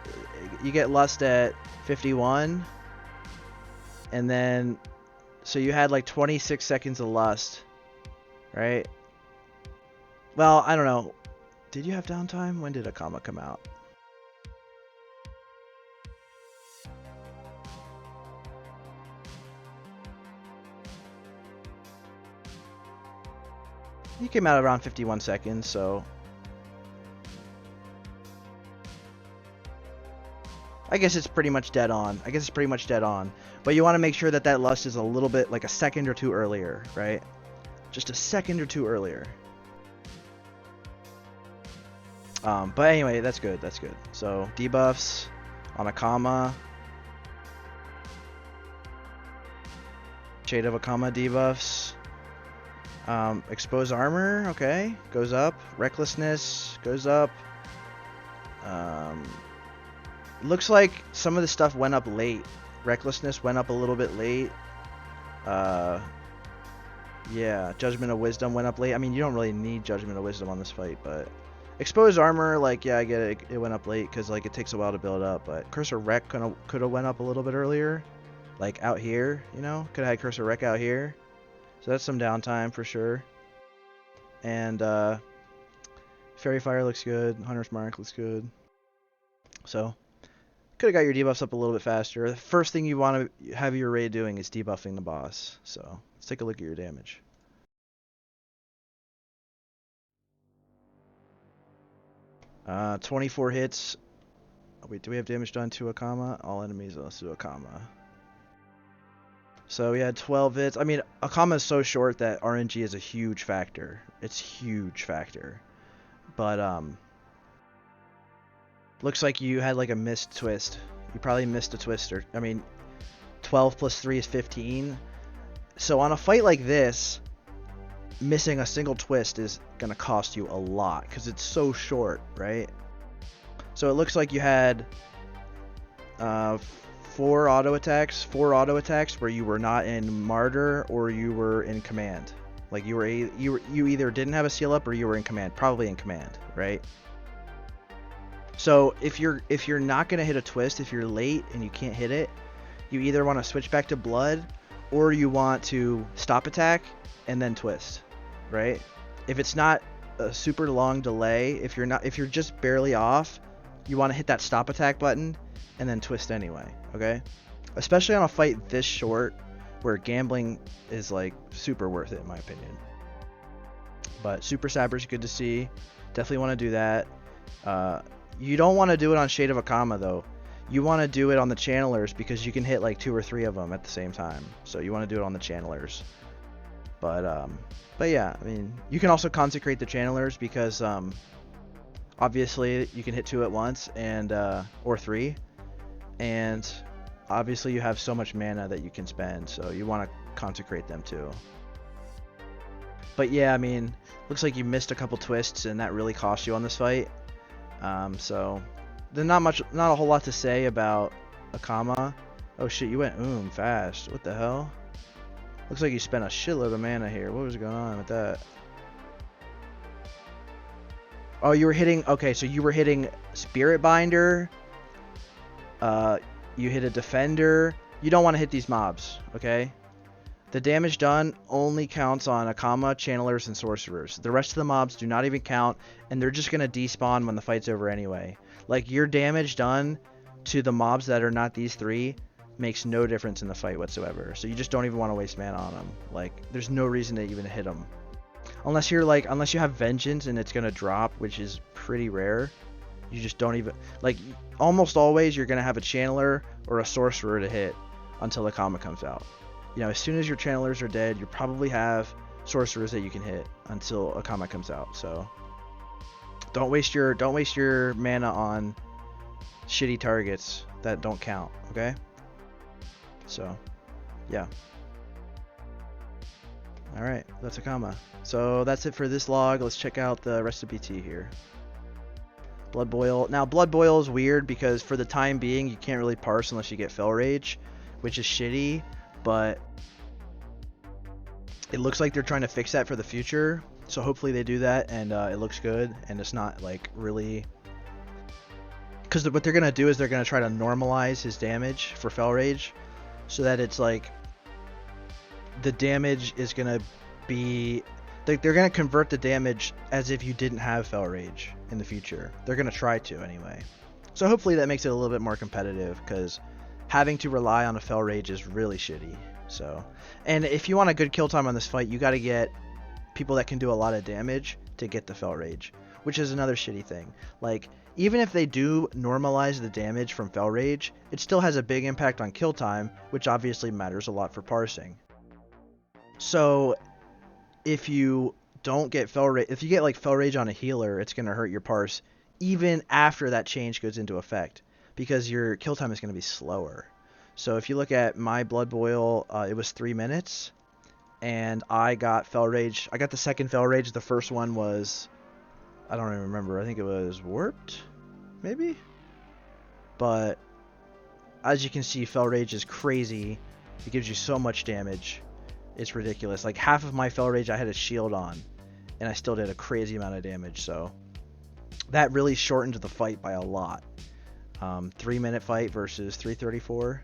you get Lust at 51, and then, so you had like 26 seconds of Lust, right? Well, I don't know. Did you have downtime? When did Akama come out? He came out around 51 seconds, so I guess it's pretty much dead on. But you want to make sure that that Lust is a little bit, like a second or two earlier, right? Just a second or two earlier. But anyway, that's good. So, debuffs on Akama. Shade of Akama debuffs. Exposed armor, okay, goes up. Recklessness goes up. Looks like some of the stuff went up late. Recklessness went up a little bit late. Yeah, Judgment of Wisdom went up late. I mean, you don't really need Judgment of Wisdom on this fight, but exposed armor, like, yeah, I get it. It went up late because, like, it takes a while to build up. But Curse of Wreck could have went up a little bit earlier, like out here. You know, could have had Curse of Wreck out here. So that's some downtime for sure. And Fairy Fire looks good. Hunter's Mark looks good. So could have got your debuffs up a little bit faster. The first thing you want to have your raid doing is debuffing the boss. So let's take a look at your damage. Uh, 24 hits. Oh, wait, do we have damage done to Akama? All enemies, let's do Akama. So we had 12 hits. I mean, Akama is so short that RNG is a huge factor. It's a huge factor. But, looks like you had like a missed twist. You probably missed a twist, or, I mean, 12 plus 3 is 15. So on a fight like this, missing a single twist is going to cost you a lot because it's so short, right? So it looks like you had 4 auto attacks where you were not in Martyr or you were in Command. Like you either didn't have a seal up or you were in Command, probably in Command, right? So if you're not going to hit a twist, if you're late and you can't hit it, you either want to switch back to Blood or you want to stop attack and then twist, right? If it's not a super long delay, if you're just barely off, you want to hit that stop attack button and then twist anyway, okay? Especially on a fight this short where gambling is like super worth it in my opinion. But Super Saber's good to see. Definitely want to do that. You don't want to do it on Shade of Akama though. You want to do it on the channelers because you can hit like 2 or 3 of them at the same time. So you want to do it on the channelers. But yeah, I mean, you can also consecrate the channelers because obviously you can hit 2 at once and or 3, and obviously you have so much mana that you can spend, so you want to consecrate them too. But yeah, I mean, looks like you missed a couple twists and that really cost you on this fight. So there's not a whole lot to say about Akama. Oh shit, you went fast. What the hell? Looks like you spent a shitload of mana here. What was going on with that? Oh, you were hitting... Okay, so you were hitting Spirit Binder. You hit a Defender. You don't want to hit these mobs, okay? The damage done only counts on Akama, Channelers, and Sorcerers. The rest of the mobs do not even count, and they're just going to despawn when the fight's over anyway. Like, your damage done to the mobs that are not these 3 makes no difference in the fight whatsoever. So you just don't even want to waste mana on them. Like, there's no reason to even hit them. Unless you have Vengeance and it's going to drop, which is pretty rare. You just don't even... Like, almost always you're going to have a Channeler or a Sorcerer to hit until Akama comes out. You know, as soon as your Channelers are dead, you probably have Sorcerers that you can hit until Akama comes out. So don't waste your mana on shitty targets that don't count, okay? So, yeah. Alright, that's Akama. So that's it for this log. Let's check out the rest of BT here. Bloodboil. Now, Bloodboil is weird because for the time being, you can't really parse unless you get Fel Rage, which is shitty, but it looks like they're trying to fix that for the future. So hopefully they do that, and it looks good, and it's not like really... Because what they're going to do is they're going to try to normalize his damage for Fel Rage, so that it's like the damage is going to be... They're going to convert the damage as if you didn't have Fel Rage in the future. They're going to try to anyway. So hopefully that makes it a little bit more competitive, because having to rely on a Fel Rage is really shitty. So, and if you want a good kill time on this fight, you got to get people that can do a lot of damage to get the Fel Rage, which is another shitty thing. Like, even if they do normalize the damage from Fel Rage, it still has a big impact on kill time, which obviously matters a lot for parsing. So if you don't get Fel Rage, if you get like Fel Rage on a healer, it's going to hurt your parse even after that change goes into effect, because your kill time is going to be slower. So if you look at my Bloodboil, it was 3 minutes, and I got Fel Rage. I got the second Fel Rage. The first one was, I don't even remember. I think it was Warped, maybe? But as you can see, Fel Rage is crazy. It gives you so much damage. It's ridiculous. Like, half of my Fel Rage I had a shield on, and I still did a crazy amount of damage. So that really shortened the fight by a lot. 3 minute fight versus 334.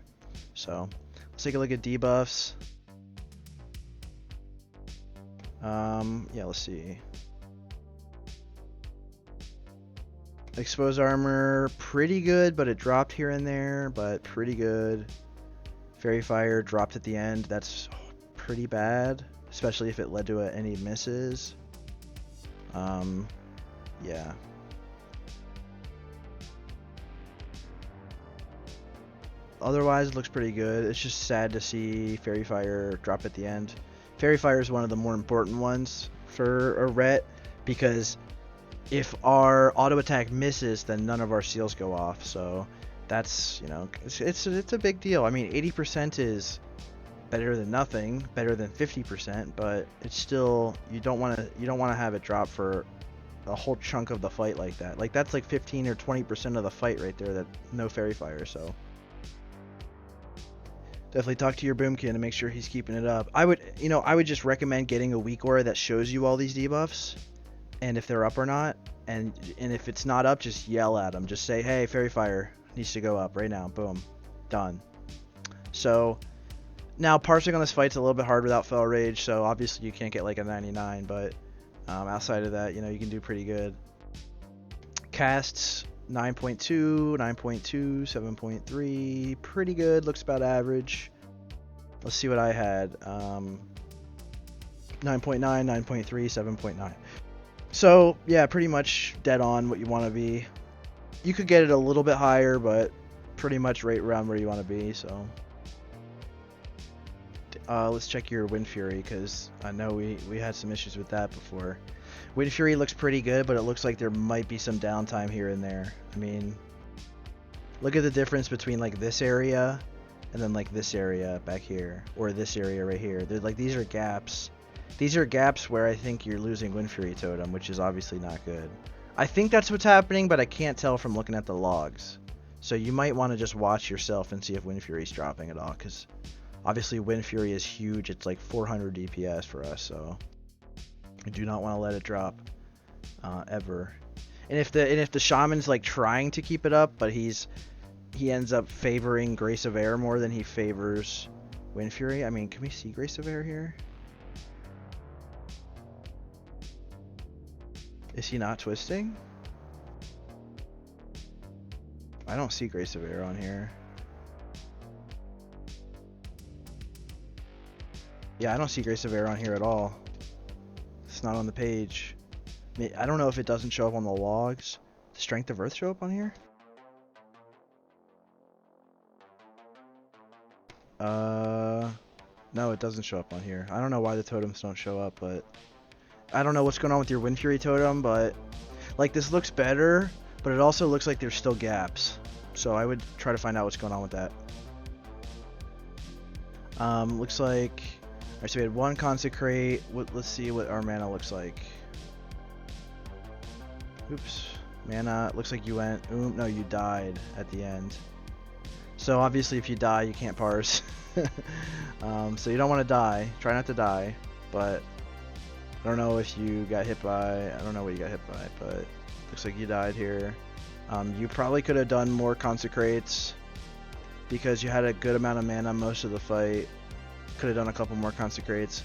So let's take a look at debuffs. Yeah, let's see. Exposed armor, pretty good, but it dropped here and there, but pretty good. Fairy Fire dropped at the end. That's pretty bad, especially if it led to any misses. Yeah. Otherwise, it looks pretty good. It's just sad to see Fairy Fire drop at the end. Fairy Fire is one of the more important ones for a Ret, because if our auto attack misses, then none of our seals go off. So that's, you know, it's a big deal. I mean, 80% is better than nothing, better than 50%, but it's still, you don't want to have it drop for a whole chunk of the fight like that. Like that's like 15 or 20% of the fight right there, that no fairy fire. So definitely talk to your boomkin to make sure he's keeping it up. I would just recommend getting a weak aura that shows you all these debuffs and if they're up or not. And if it's not up, just yell at him. Just say, hey, fairy fire needs to go up right now. Boom, done. So now parsing on this fight's a little bit hard without Fel Rage, so obviously you can't get like a 99, but outside of that, you know, you can do pretty good. Casts 9.2, 9.2, 7.3, pretty good, looks about average. Let's see what I had. 9.9, 9.3, 7.9. So yeah, pretty much dead on what you want to be. You could get it a little bit higher, but pretty much right around where you want to be. So let's check your Wind Fury, because I know we had some issues with that before. Wind Fury looks pretty good, but it looks like there might be some downtime here and there. I mean, look at the difference between like this area and then like this area back here, or this area right here. They're like, these are gaps. These are gaps where I think you're losing Wind Fury Totem, which is obviously not good. I think that's what's happening, but I can't tell from looking at the logs. So you might want to just watch yourself and see if Wind Fury's dropping at all, because obviously Wind Fury is huge. It's like 400 DPS for us, so I do not want to let it drop ever. And if the shaman's like trying to keep it up, but he ends up favoring Grace of Air more than he favors Wind Fury. I mean, can we see Grace of Air here? Is he not twisting? I don't see Grace of Air on here. Yeah, I don't see Grace of Air on here at all. It's not on the page. I don't know if it doesn't show up on the logs. Does Strength of Earth show up on here? No, it doesn't show up on here. I don't know why the totems don't show up, but I don't know what's going on with your Wind Fury totem, but like this looks better, but it also looks like there's still gaps. So I would try to find out what's going on with that. Looks like, alright, so we had one consecrate. Let's see what our mana looks like. Oops, mana, looks like you went, no, you died at the end. So obviously if you die, you can't parse. So you don't want to die, try not to die, but I don't know if you got hit by, I don't know what you got hit by, but looks like you died here. You probably could have done more consecrates because you had a good amount of mana most of the fight. Could have done a couple more consecrates.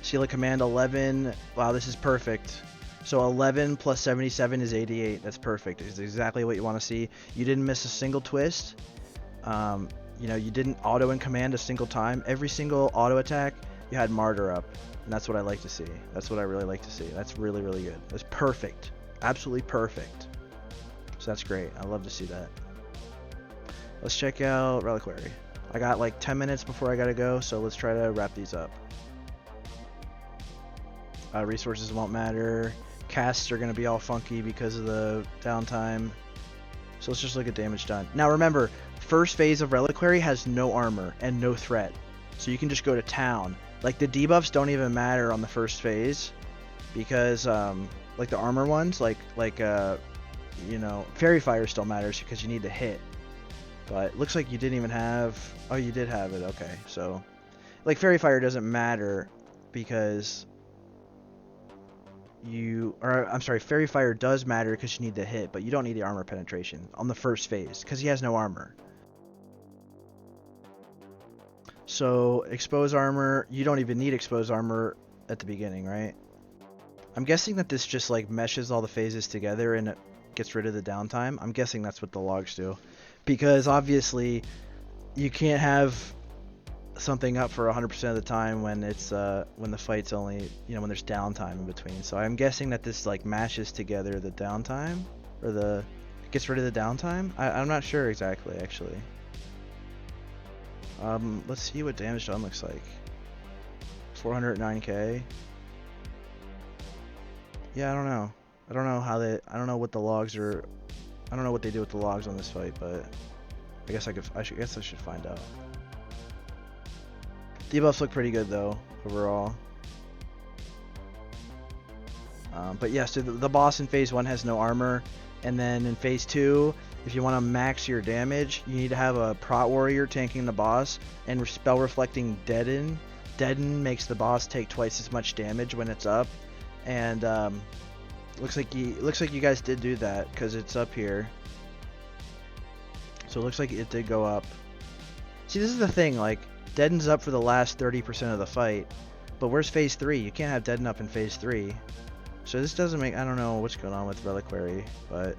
Seal of Command 11. Wow, this is perfect. So 11 plus 77 is 88. That's perfect. It's exactly what you want to see. You didn't miss a single twist. You know, you didn't auto and command a single time. Every single auto attack, you had Martyr up. And that's what I like to see. That's what I really like to see. That's really, really good. That's perfect. Absolutely perfect. So that's great. I love to see that. Let's check out Reliquary. I got like 10 minutes before I gotta go, so let's try to wrap these up. Resources won't matter. Casts are gonna be all funky because of the downtime. So let's just look at damage done. Now remember, first phase of Reliquary has no armor and no threat. So you can just go to town. Like the debuffs don't even matter on the first phase because like the armor ones, like you know, Fairy Fire still matters because you need to hit. But it looks like you didn't even have, oh, you did have it, okay. So like Fairy Fire doesn't matter because I'm sorry, Fairy Fire does matter because you need to hit, but you don't need the armor penetration on the first phase because he has no armor. So expose armor, you don't even need expose armor at the beginning, right? I'm guessing that this just like meshes all the phases together and it gets rid of the downtime. I'm guessing that's what the logs do, because obviously you can't have something up for 100% of the time when it's when the fight's only, you know, when there's downtime in between. So I'm guessing that this like mashes together the downtime, or gets rid of the downtime. I'm not sure exactly actually. Let's see what damage done looks like. 409k. Yeah, I don't know. I don't know how I don't know what the logs are I don't know what they do with the logs on this fight, but I guess I should find out. Debuffs look pretty good though, overall. But yeah, so the boss in phase 1 has no armor, and then in phase 2, if you want to max your damage, you need to have a prot warrior tanking the boss, and spell reflecting deaden. Deaden makes the boss take twice as much damage when it's up, and looks like you guys did do that because it's up here. So it looks like it did go up. See, this is the thing, like deaden's up for the last 30% of the fight, but where's phase 3? You can't have deaden up in phase 3. So this doesn't make, I don't know what's going on with Reliquary, but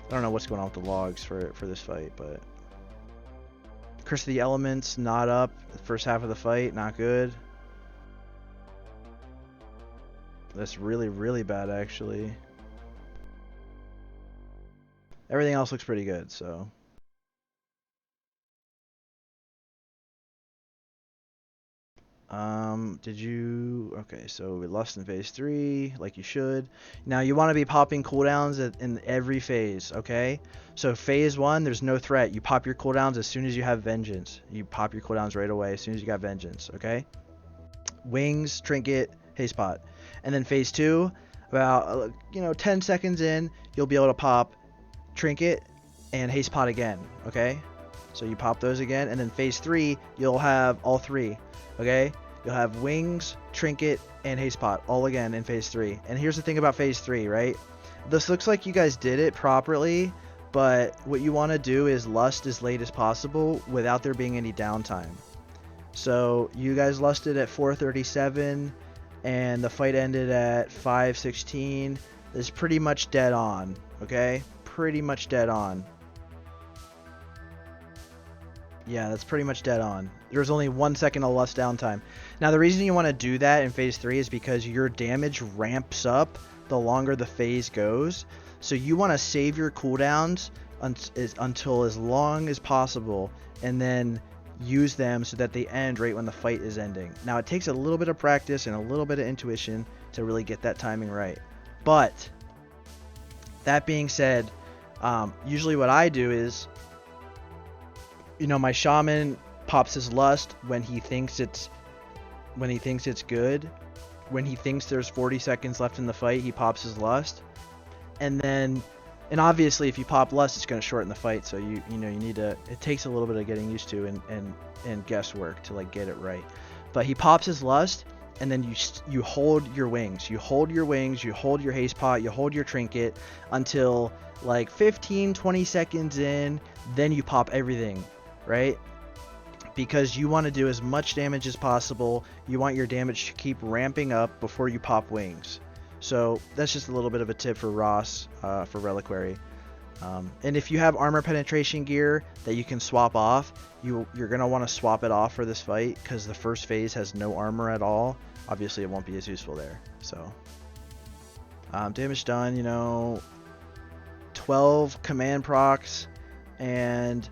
I don't know what's going on with the logs for this fight, but Curse of the Elements not up the first half of the fight, not good. That's really, really bad actually. Everything else looks pretty good, so. Okay, so we lost in phase 3, like you should. Now you want to be popping cooldowns in every phase, okay? So phase 1, there's no threat. You pop your cooldowns as soon as you have Vengeance. You pop your cooldowns right away as soon as you got Vengeance, okay? Wings, Trinket, Haste Pot. And then phase 2, about 10 seconds in, you'll be able to pop Trinket and Haste Pot again, okay? So you pop those again, and then phase 3, you'll have all 3, okay? You'll have Wings, Trinket, and Haste Pot all again in phase 3. And here's the thing about phase 3, right? This looks like you guys did it properly, but what you want to do is lust as late as possible without there being any downtime. So you guys lusted at 4:37, and the fight ended at 5:16. It's pretty much dead on, okay? Pretty much dead on. Yeah, that's pretty much dead on. There's only 1 second of lust downtime. Now, the reason you want to do that in phase 3 is because your damage ramps up the longer the phase goes. So you want to save your cooldowns until as long as possible, and then use them so that they end right when the fight is ending. Now, it takes a little bit of practice and a little bit of intuition to really get that timing right. But that being said, usually what I do is, my shaman pops his lust when he thinks it's good. When he thinks there's 40 seconds left in the fight, he pops his lust. And obviously if you pop lust, it's going to shorten the fight, so you need to, it takes a little bit of getting used to and guesswork to like get it right. But he pops his lust, and then you hold your wings. You hold your wings, you hold your haste pot, you hold your trinket until like 15-20 seconds in, then you pop everything, right? Because you want to do as much damage as possible. You want your damage to keep ramping up before you pop wings. So that's just a little bit of a tip for Ross, for Reliquary. And if you have armor penetration gear that you can swap off, you're going to want to swap it off for this fight, because the first phase has no armor at all. Obviously it won't be as useful there. So damage done, 12 command procs, and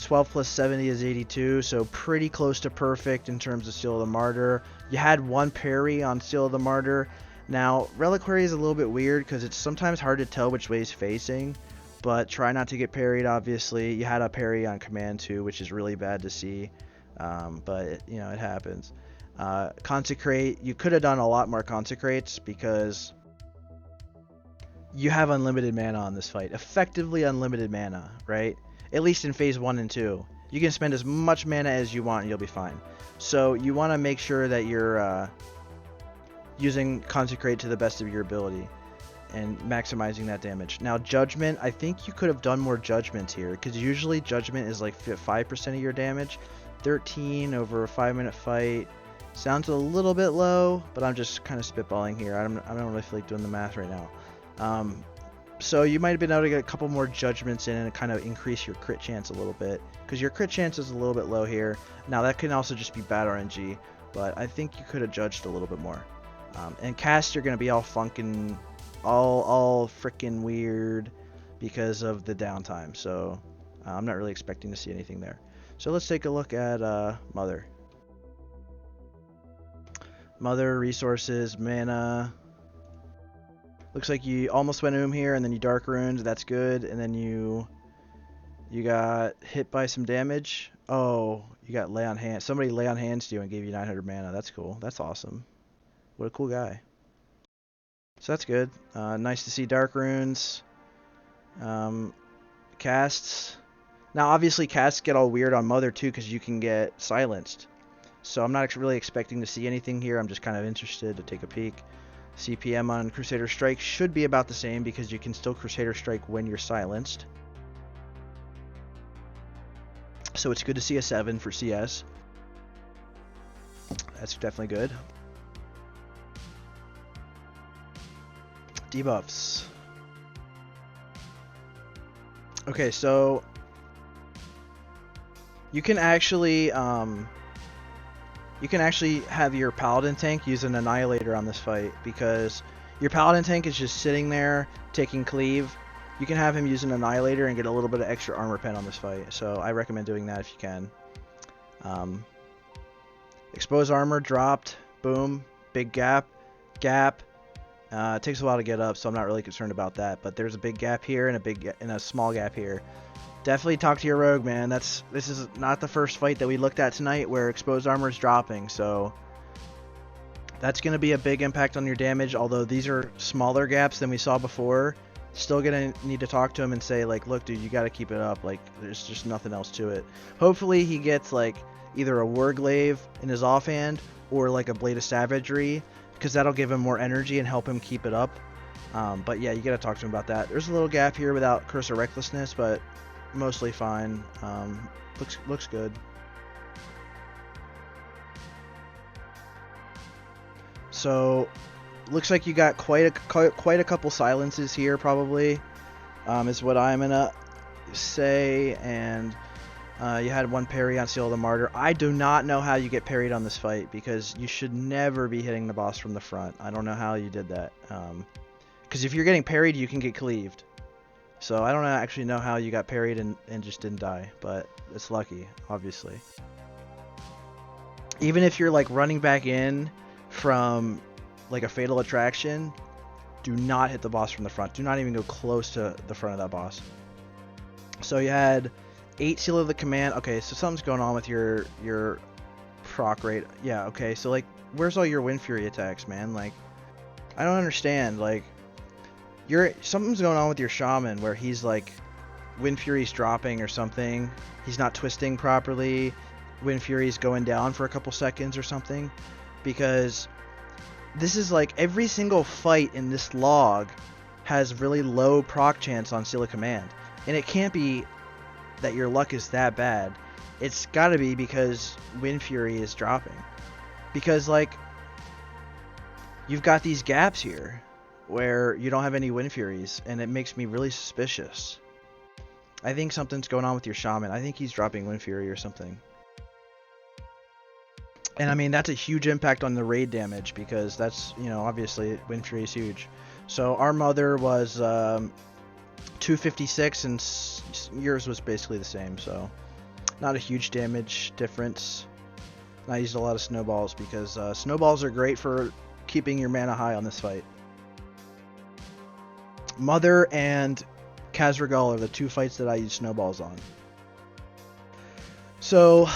12 plus 70 is 82, so pretty close to perfect in terms of Seal of the Martyr. You had one parry on Seal of the Martyr. Now, Reliquary is a little bit weird because it's sometimes hard to tell which way he's facing, but try not to get parried, obviously. You had a parry on command too, which is really bad to see, but it happens. Consecrate, you could have done a lot more consecrates because you have unlimited mana on this fight. Effectively unlimited mana, right? At least in phase 1 and 2. You can spend as much mana as you want and you'll be fine. So you want to make sure that you're using Consecrate to the best of your ability and maximizing that damage. Now Judgment, I think you could have done more Judgments here, because usually Judgment is like 5% of your damage. 13 over a 5-minute fight sounds a little bit low, but I'm just kind of spitballing here. I don't really feel like doing the math right now. So you might have been able to get a couple more Judgments in and kind of increase your crit chance a little bit, because your crit chance is a little bit low here. Now that can also just be bad RNG, but I think you could have judged a little bit more. And cast, you're going to be all funkin', all freaking weird because of the downtime. So I'm not really expecting to see anything there. So let's take a look at Mother. Mother, resources, mana. Looks like you almost went Oom here, and then you Dark Ruined. That's good. And then you got hit by some damage. Oh, you got Lay on Hands. Somebody Lay on Hands to you and gave you 900 mana. That's cool. That's awesome. What a cool guy. So that's good. Nice to see Dark Runes. Casts. Now, obviously, casts get all weird on Mother, too, because you can get silenced. So I'm not really expecting to see anything here. I'm just kind of interested to take a peek. CPM on Crusader Strike should be about the same because you can still Crusader Strike when you're silenced. So it's good to see a 7 for CS. That's definitely good. Debuffs. Okay, so you can actually have your Paladin tank use an Annihilator on this fight, because your Paladin tank is just sitting there taking cleave. You can have him use an Annihilator and get a little bit of extra armor pen on this fight, so I recommend doing that if you can. Expose armor dropped, boom, big gap. It takes a while to get up, so I'm not really concerned about that, but there's a big gap here and a small gap here. Definitely talk to your rogue, man. This is not the first fight that we looked at tonight where exposed armor is dropping, so that's going to be a big impact on your damage. Although these are smaller gaps than we saw before, still going to need to talk to him and say, like, look, dude, you got to keep it up. Like, there's just nothing else to it. Hopefully he gets, like, either a Warglaive in his offhand or, like, a Blade of Savagery, because that'll give him more energy and help him keep it up. But yeah, you got to talk to him about that. There's a little gap here without Curse of Recklessness, but mostly fine. Looks good. So looks like you got quite a couple silences here, probably, is what I'm gonna say. And you had one parry on Seal of the Martyr. I do not know how you get parried on this fight, because you should never be hitting the boss from the front. I don't know how you did that, because if you're getting parried, you can get cleaved. So I don't actually know how you got parried and just didn't die, but it's lucky, obviously. Even if you're like running back in from like a Fatal Attraction, do not hit the boss from the front. Do not even go close to the front of that boss. So you had 8 Seal of the Command. Okay, so something's going on with your proc rate. Yeah, okay, so like, where's all your Wind Fury attacks, man? Like, I don't understand. Like, something's going on with your Shaman where he's like, Wind Fury's dropping or something. He's not twisting properly. Wind Fury's going down for a couple seconds or something. Because this is like, every single fight in this log has really low proc chance on Seal of Command. And it can't be that your luck is that bad. It's gotta be because Wind Fury is dropping. Because like, you've got these gaps here where you don't have any Wind Furies, and it makes me really suspicious. I think something's going on with your Shaman. I think he's dropping Wind Fury or something. And I mean, that's a huge impact on the raid damage, because that's, you know, obviously Wind Fury is huge. So our Mother was 256 and yours was basically the same, so not a huge damage difference. And I used a lot of snowballs because snowballs are great for keeping your mana high on this fight. Mother and Kaz'rogal are the two fights that I use snowballs on. So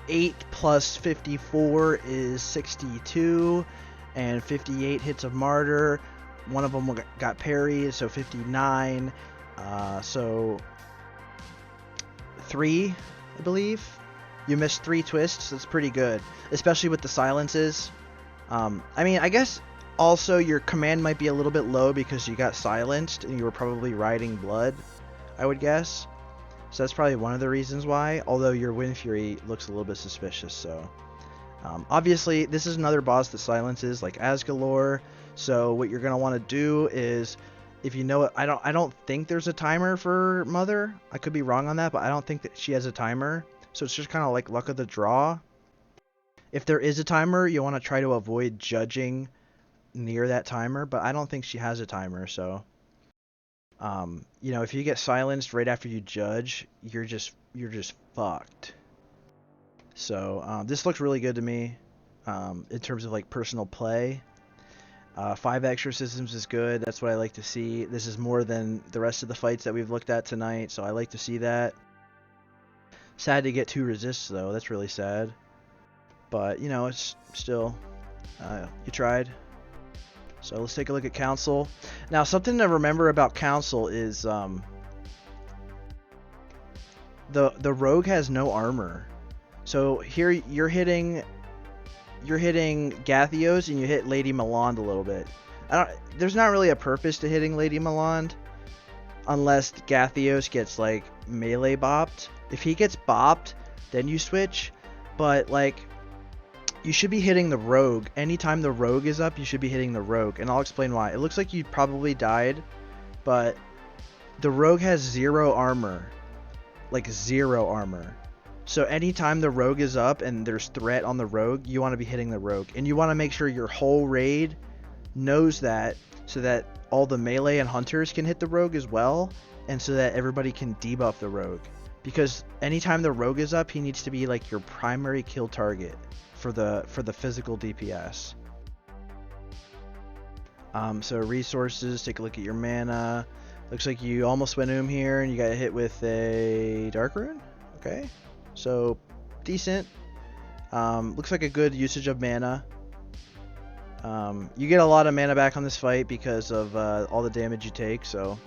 8 plus 54 is 62, and 58 hits of Martyr. One of them got parried, so 59. So 3, I believe. You missed 3 twists. That's pretty good, especially with the silences. I mean, I guess also your command might be a little bit low because you got silenced and you were probably riding blood, I would guess. So that's probably one of the reasons why, although your Wind Fury looks a little bit suspicious. So obviously this is another boss that silences, like Azgalor. So what you're going to want to do is, if you know it, I don't think there's a timer for Mother. I could be wrong on that, but I don't think that she has a timer. So it's just kind of like luck of the draw. If there is a timer, you want to try to avoid judging near that timer, but I don't think she has a timer. So you know, if you get silenced right after you judge, you're just fucked. So this looks really good to me in terms of like personal play. 5 exorcisms is good. That's what I like to see. This is more than the rest of the fights that we've looked at tonight, so I like to see that. Sad to get 2 resists though. That's really sad. But you know, it's still you tried. So let's take a look at Council. Now, something to remember about Council is the rogue has no armor. So here you're hitting Gathios and you hit Lady Meland a little bit. There's not really a purpose to hitting Lady Meland unless Gathios gets like melee bopped. If he gets bopped, then you switch. But like, you should be hitting the rogue. Anytime the rogue is up, you should be hitting the rogue, and I'll explain why. It looks like you probably died, but the rogue has 0 armor. Like 0 armor. So anytime the rogue is up and there's threat on the rogue, you want to be hitting the rogue. And you want to make sure your whole raid knows that, so that all the melee and hunters can hit the rogue as well, and so that everybody can debuff the rogue. Because anytime the rogue is up, he needs to be like your primary kill target for the physical DPS. So resources, take a look at your mana. Looks like you almost went here and you got hit with a Dark Rune. Okay, so decent. Looks like a good usage of mana. You get a lot of mana back on this fight because of all the damage you take. So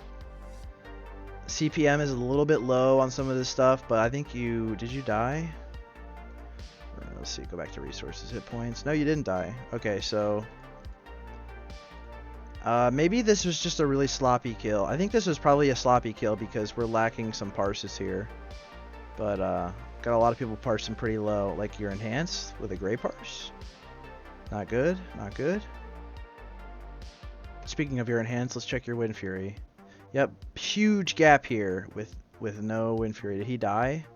CPM is a little bit low on some of this stuff, but I think did you die? Let's see, go back to resources, hit points. No, you didn't die. Okay, so maybe this was just a really sloppy kill. I think this was probably a sloppy kill because we're lacking some parses here. But got a lot of people parsing pretty low. Like you're enhanced with a gray parse. Not good, not good. Speaking of your enhanced, let's check your Wind Fury. Yep, huge gap here with no Wind Fury. Did he die?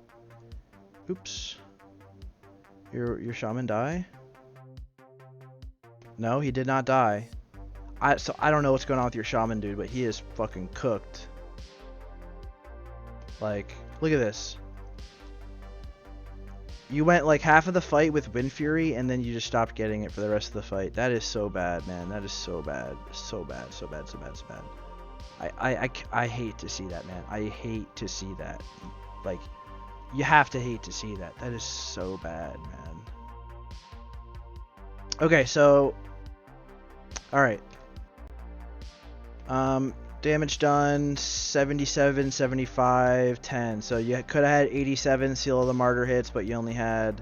Oops. Your shaman die? No, he did not die. So I don't know what's going on with your shaman, dude, but he is fucking cooked. Like, look at this. You went like half of the fight with Wind Fury, and then you just stopped getting it for the rest of the fight. That is so bad, man. That is so bad. So bad, so bad, so bad, so bad. I hate to see that, man. I hate to see that. Like, you have to hate to see that. That is so bad, man. Okay, so alright. Damage done 77, 75, 10. So you could have had 87 Seal of the Martyr hits, but you only had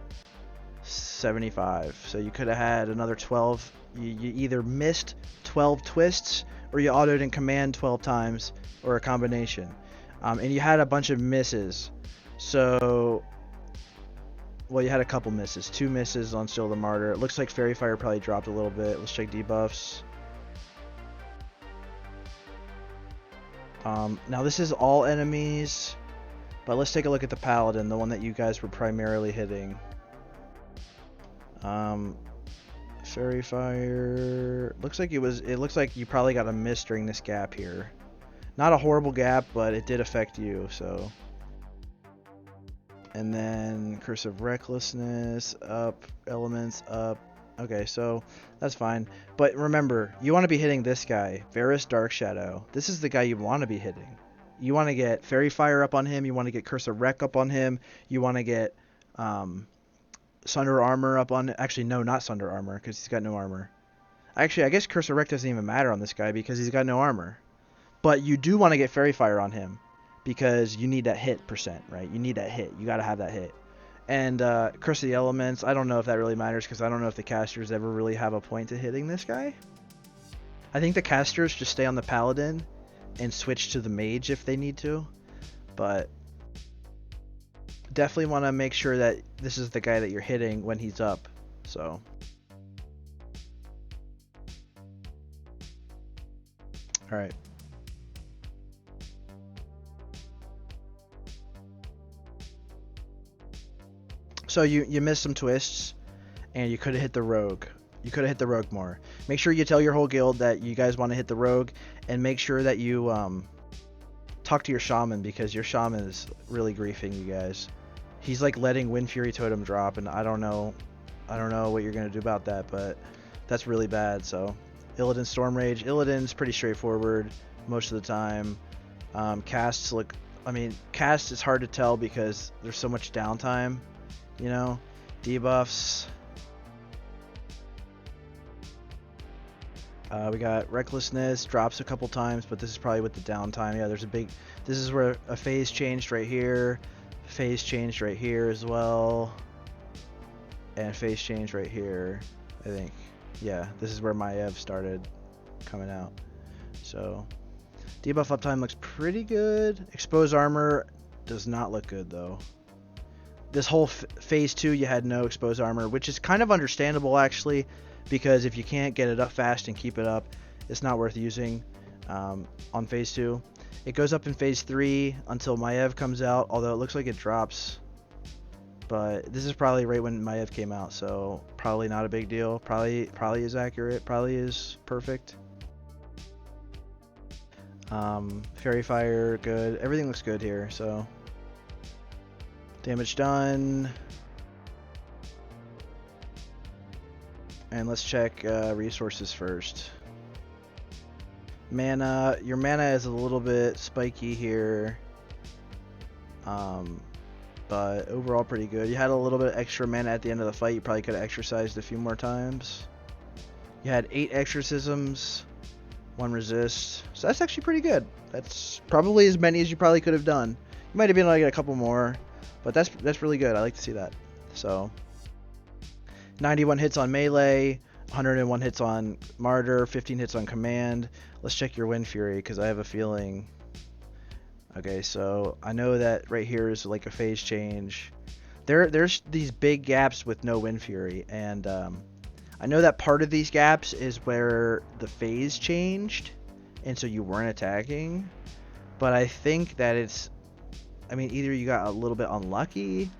75. So you could have had another 12. You either missed 12 twists or you autoed in command 12 times, or a combination. And you had a bunch of misses. So, well, you had a couple misses. 2 misses on Seal of the Martyr. It looks like Fairy Fire probably dropped a little bit. Let's check debuffs. Now this is all enemies, but let's take a look at the Paladin, the one that you guys were primarily hitting. Fairy Fire. Looks like it looks like you probably got a miss during this gap here. Not a horrible gap, but it did affect you, so. And then Curse of Recklessness, up, elements, up. Okay, so that's fine. But remember, you want to be hitting this guy, Varus Dark Shadow. This is the guy you want to be hitting. You want to get Fairy Fire up on him. You want to get Curse of Wreck up on him. You want to get Sunder Armor up on... Actually, no, not Sunder Armor, because he's got no armor. Actually, I guess Curse of Wreck doesn't even matter on this guy because he's got no armor. But you do want to get Fairy Fire on him because you need that hit percent, right? You need that hit. You got to have that hit. And Curse of the Elements, I don't know if that really matters because I don't know if the casters ever really have a point to hitting this guy. I think the casters just stay on the Paladin and switch to the Mage if they need to. But definitely want to make sure that this is the guy that you're hitting when he's up. So alright. So you missed some twists, and you could have hit the rogue. You could have hit the rogue more. Make sure you tell your whole guild that you guys want to hit the rogue, and make sure that you talk to your shaman, because your shaman is really griefing you guys. He's like letting Wind Fury Totem drop, and I don't know what you're gonna do about that, but that's really bad. So Illidan Storm Rage. Illidan's pretty straightforward most of the time. Casts look, I mean, cast is hard to tell because there's so much downtime, you know. Debuffs. We got Recklessness, drops a couple times, but this is probably with the downtime. Yeah, there's a big, this is where a phase changed right here, phase changed right here as well, and phase changed right here, I think. Yeah, this is where my Ev started coming out. So, debuff uptime looks pretty good. Exposed armor does not look good though. This whole phase 2 you had no exposed armor, which is kind of understandable actually, because if you can't get it up fast and keep it up, it's not worth using on phase 2. It goes up in phase 3 until Maev comes out, although it looks like it drops. But this is probably right when Maev came out, so probably not a big deal. Probably is accurate, probably is perfect. Fairy Fire, good. Everything looks good here, so. Damage done. And let's check resources first. Mana, your mana is a little bit spiky here. But overall pretty good. You had a little bit extra mana at the end of the fight. You probably could have exercised a few more times. You had 8 exorcisms, 1 resist. So that's actually pretty good. That's probably as many as you probably could have done. You might have been able to get a couple more, but that's really good. I like to see that. So 91 hits on melee, 101 hits on martyr, 15 hits on command. Let's check your Wind Fury because I have a feeling. Okay, so I know that right here is like a phase change. There's these big gaps with no Wind Fury, and I know that part of these gaps is where the phase changed, and so you weren't attacking. But I think that it's, I mean, either you got a little bit unlucky,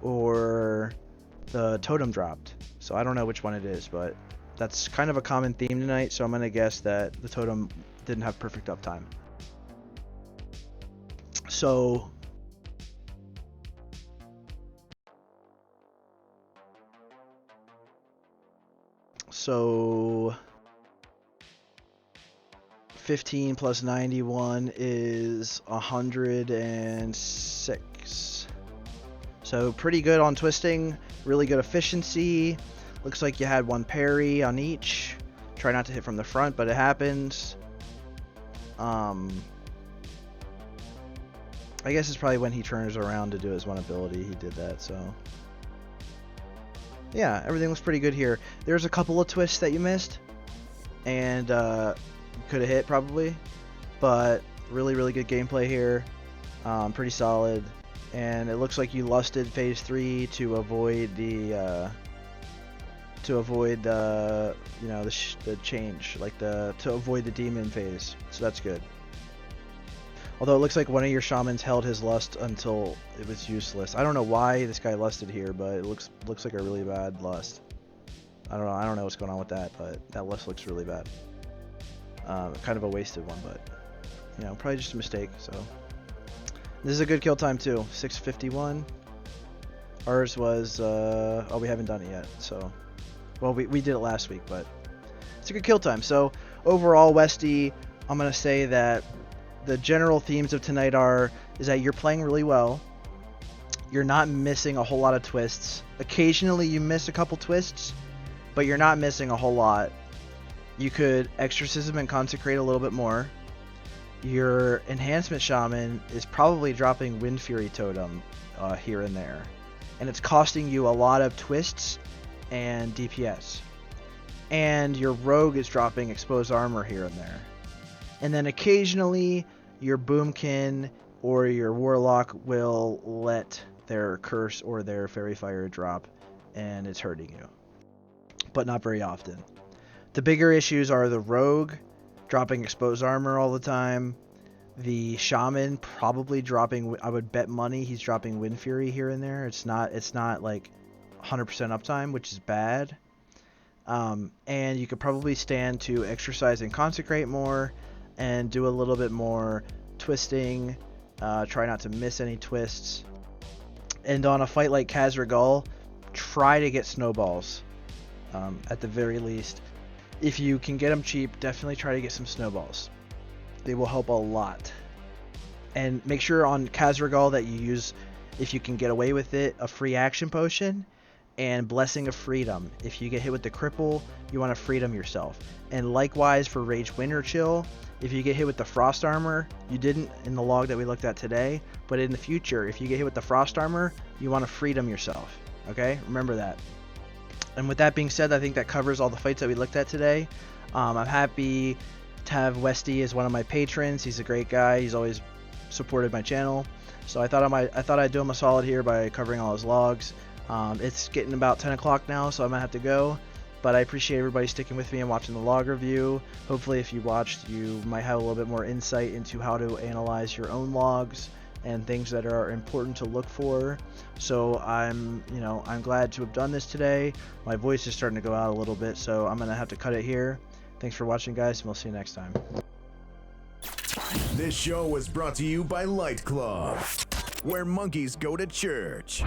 or the totem dropped. So I don't know which one it is, but that's kind of a common theme tonight, so I'm going to guess that the totem didn't have perfect uptime. So So 15 plus 91 is 106. So pretty good on twisting, really good efficiency. Looks like you had 1 parry on each. Try not to hit from the front, but it happens. I guess it's probably when he turns around to do his one ability, he did that, so. Yeah, everything looks pretty good here. There's a couple of twists that you missed, and you could have hit probably, but really, really good gameplay here. Pretty solid, and it looks like you lusted phase 3 to avoid the, you know, the change, like to avoid the demon phase. So that's good. Although it looks like one of your shamans held his lust until it was useless. I don't know why this guy lusted here, but it looks like a really bad lust. I don't know what's going on with that, but that lust looks really bad. Kind of a wasted one, but you know, probably just a mistake. So this is a good kill time too, 6:51. Ours was oh, we haven't done it yet. So, well, we did it last week, but it's a good kill time. So overall, Westy, I'm gonna say that the general themes of tonight is that you're playing really well. You're not missing a whole lot of twists. Occasionally you miss a couple twists, but you're not missing a whole lot. You could exorcism and consecrate a little bit more. Your enhancement shaman is probably dropping Wind Fury totem here and there, and it's costing you a lot of twists and DPS. And your rogue is dropping exposed armor here and there. And then occasionally your boomkin or your warlock will let their curse or their fairy fire drop, and it's hurting you, but not very often. The bigger issues are the rogue dropping exposed armor all the time, the shaman probably dropping, I would bet money he's dropping Wind Fury here and there. It's not like 100% uptime, which is bad. And you could probably stand to exercise and consecrate more and do a little bit more twisting, try not to miss any twists, and on a fight like Kaz'rogal, try to get snowballs at the very least. if you can get them cheap, definitely try to get some snowballs. They will help a lot. And make sure on Kaz'rogal that you use, if you can get away with it, a free action potion and Blessing of Freedom. If you get hit with the cripple, you want to freedom yourself. And likewise for Rage Winter Chill, if you get hit with the Frost Armor, you didn't in the log that we looked at today, but in the future, if you get hit with the Frost Armor, you want to freedom yourself. Okay, remember that. And with that being said, I think that covers all the fights that we looked at today. I'm happy to have Westy as one of my patrons. He's a great guy. He's always supported my channel. So I thought I'd do him a solid here by covering all his logs. It's getting about 10 o'clock now, so I'm gonna have to go. But I appreciate everybody sticking with me and watching the log review. Hopefully, if you watched, you might have a little bit more insight into how to analyze your own logs and things that are important to look for. So I'm glad to have done this today. My voice is starting to go out a little bit, so I'm gonna have to cut it here. Thanks for watching, guys, and we'll see you next time. This show was brought to you by Light Club, where monkeys go to church.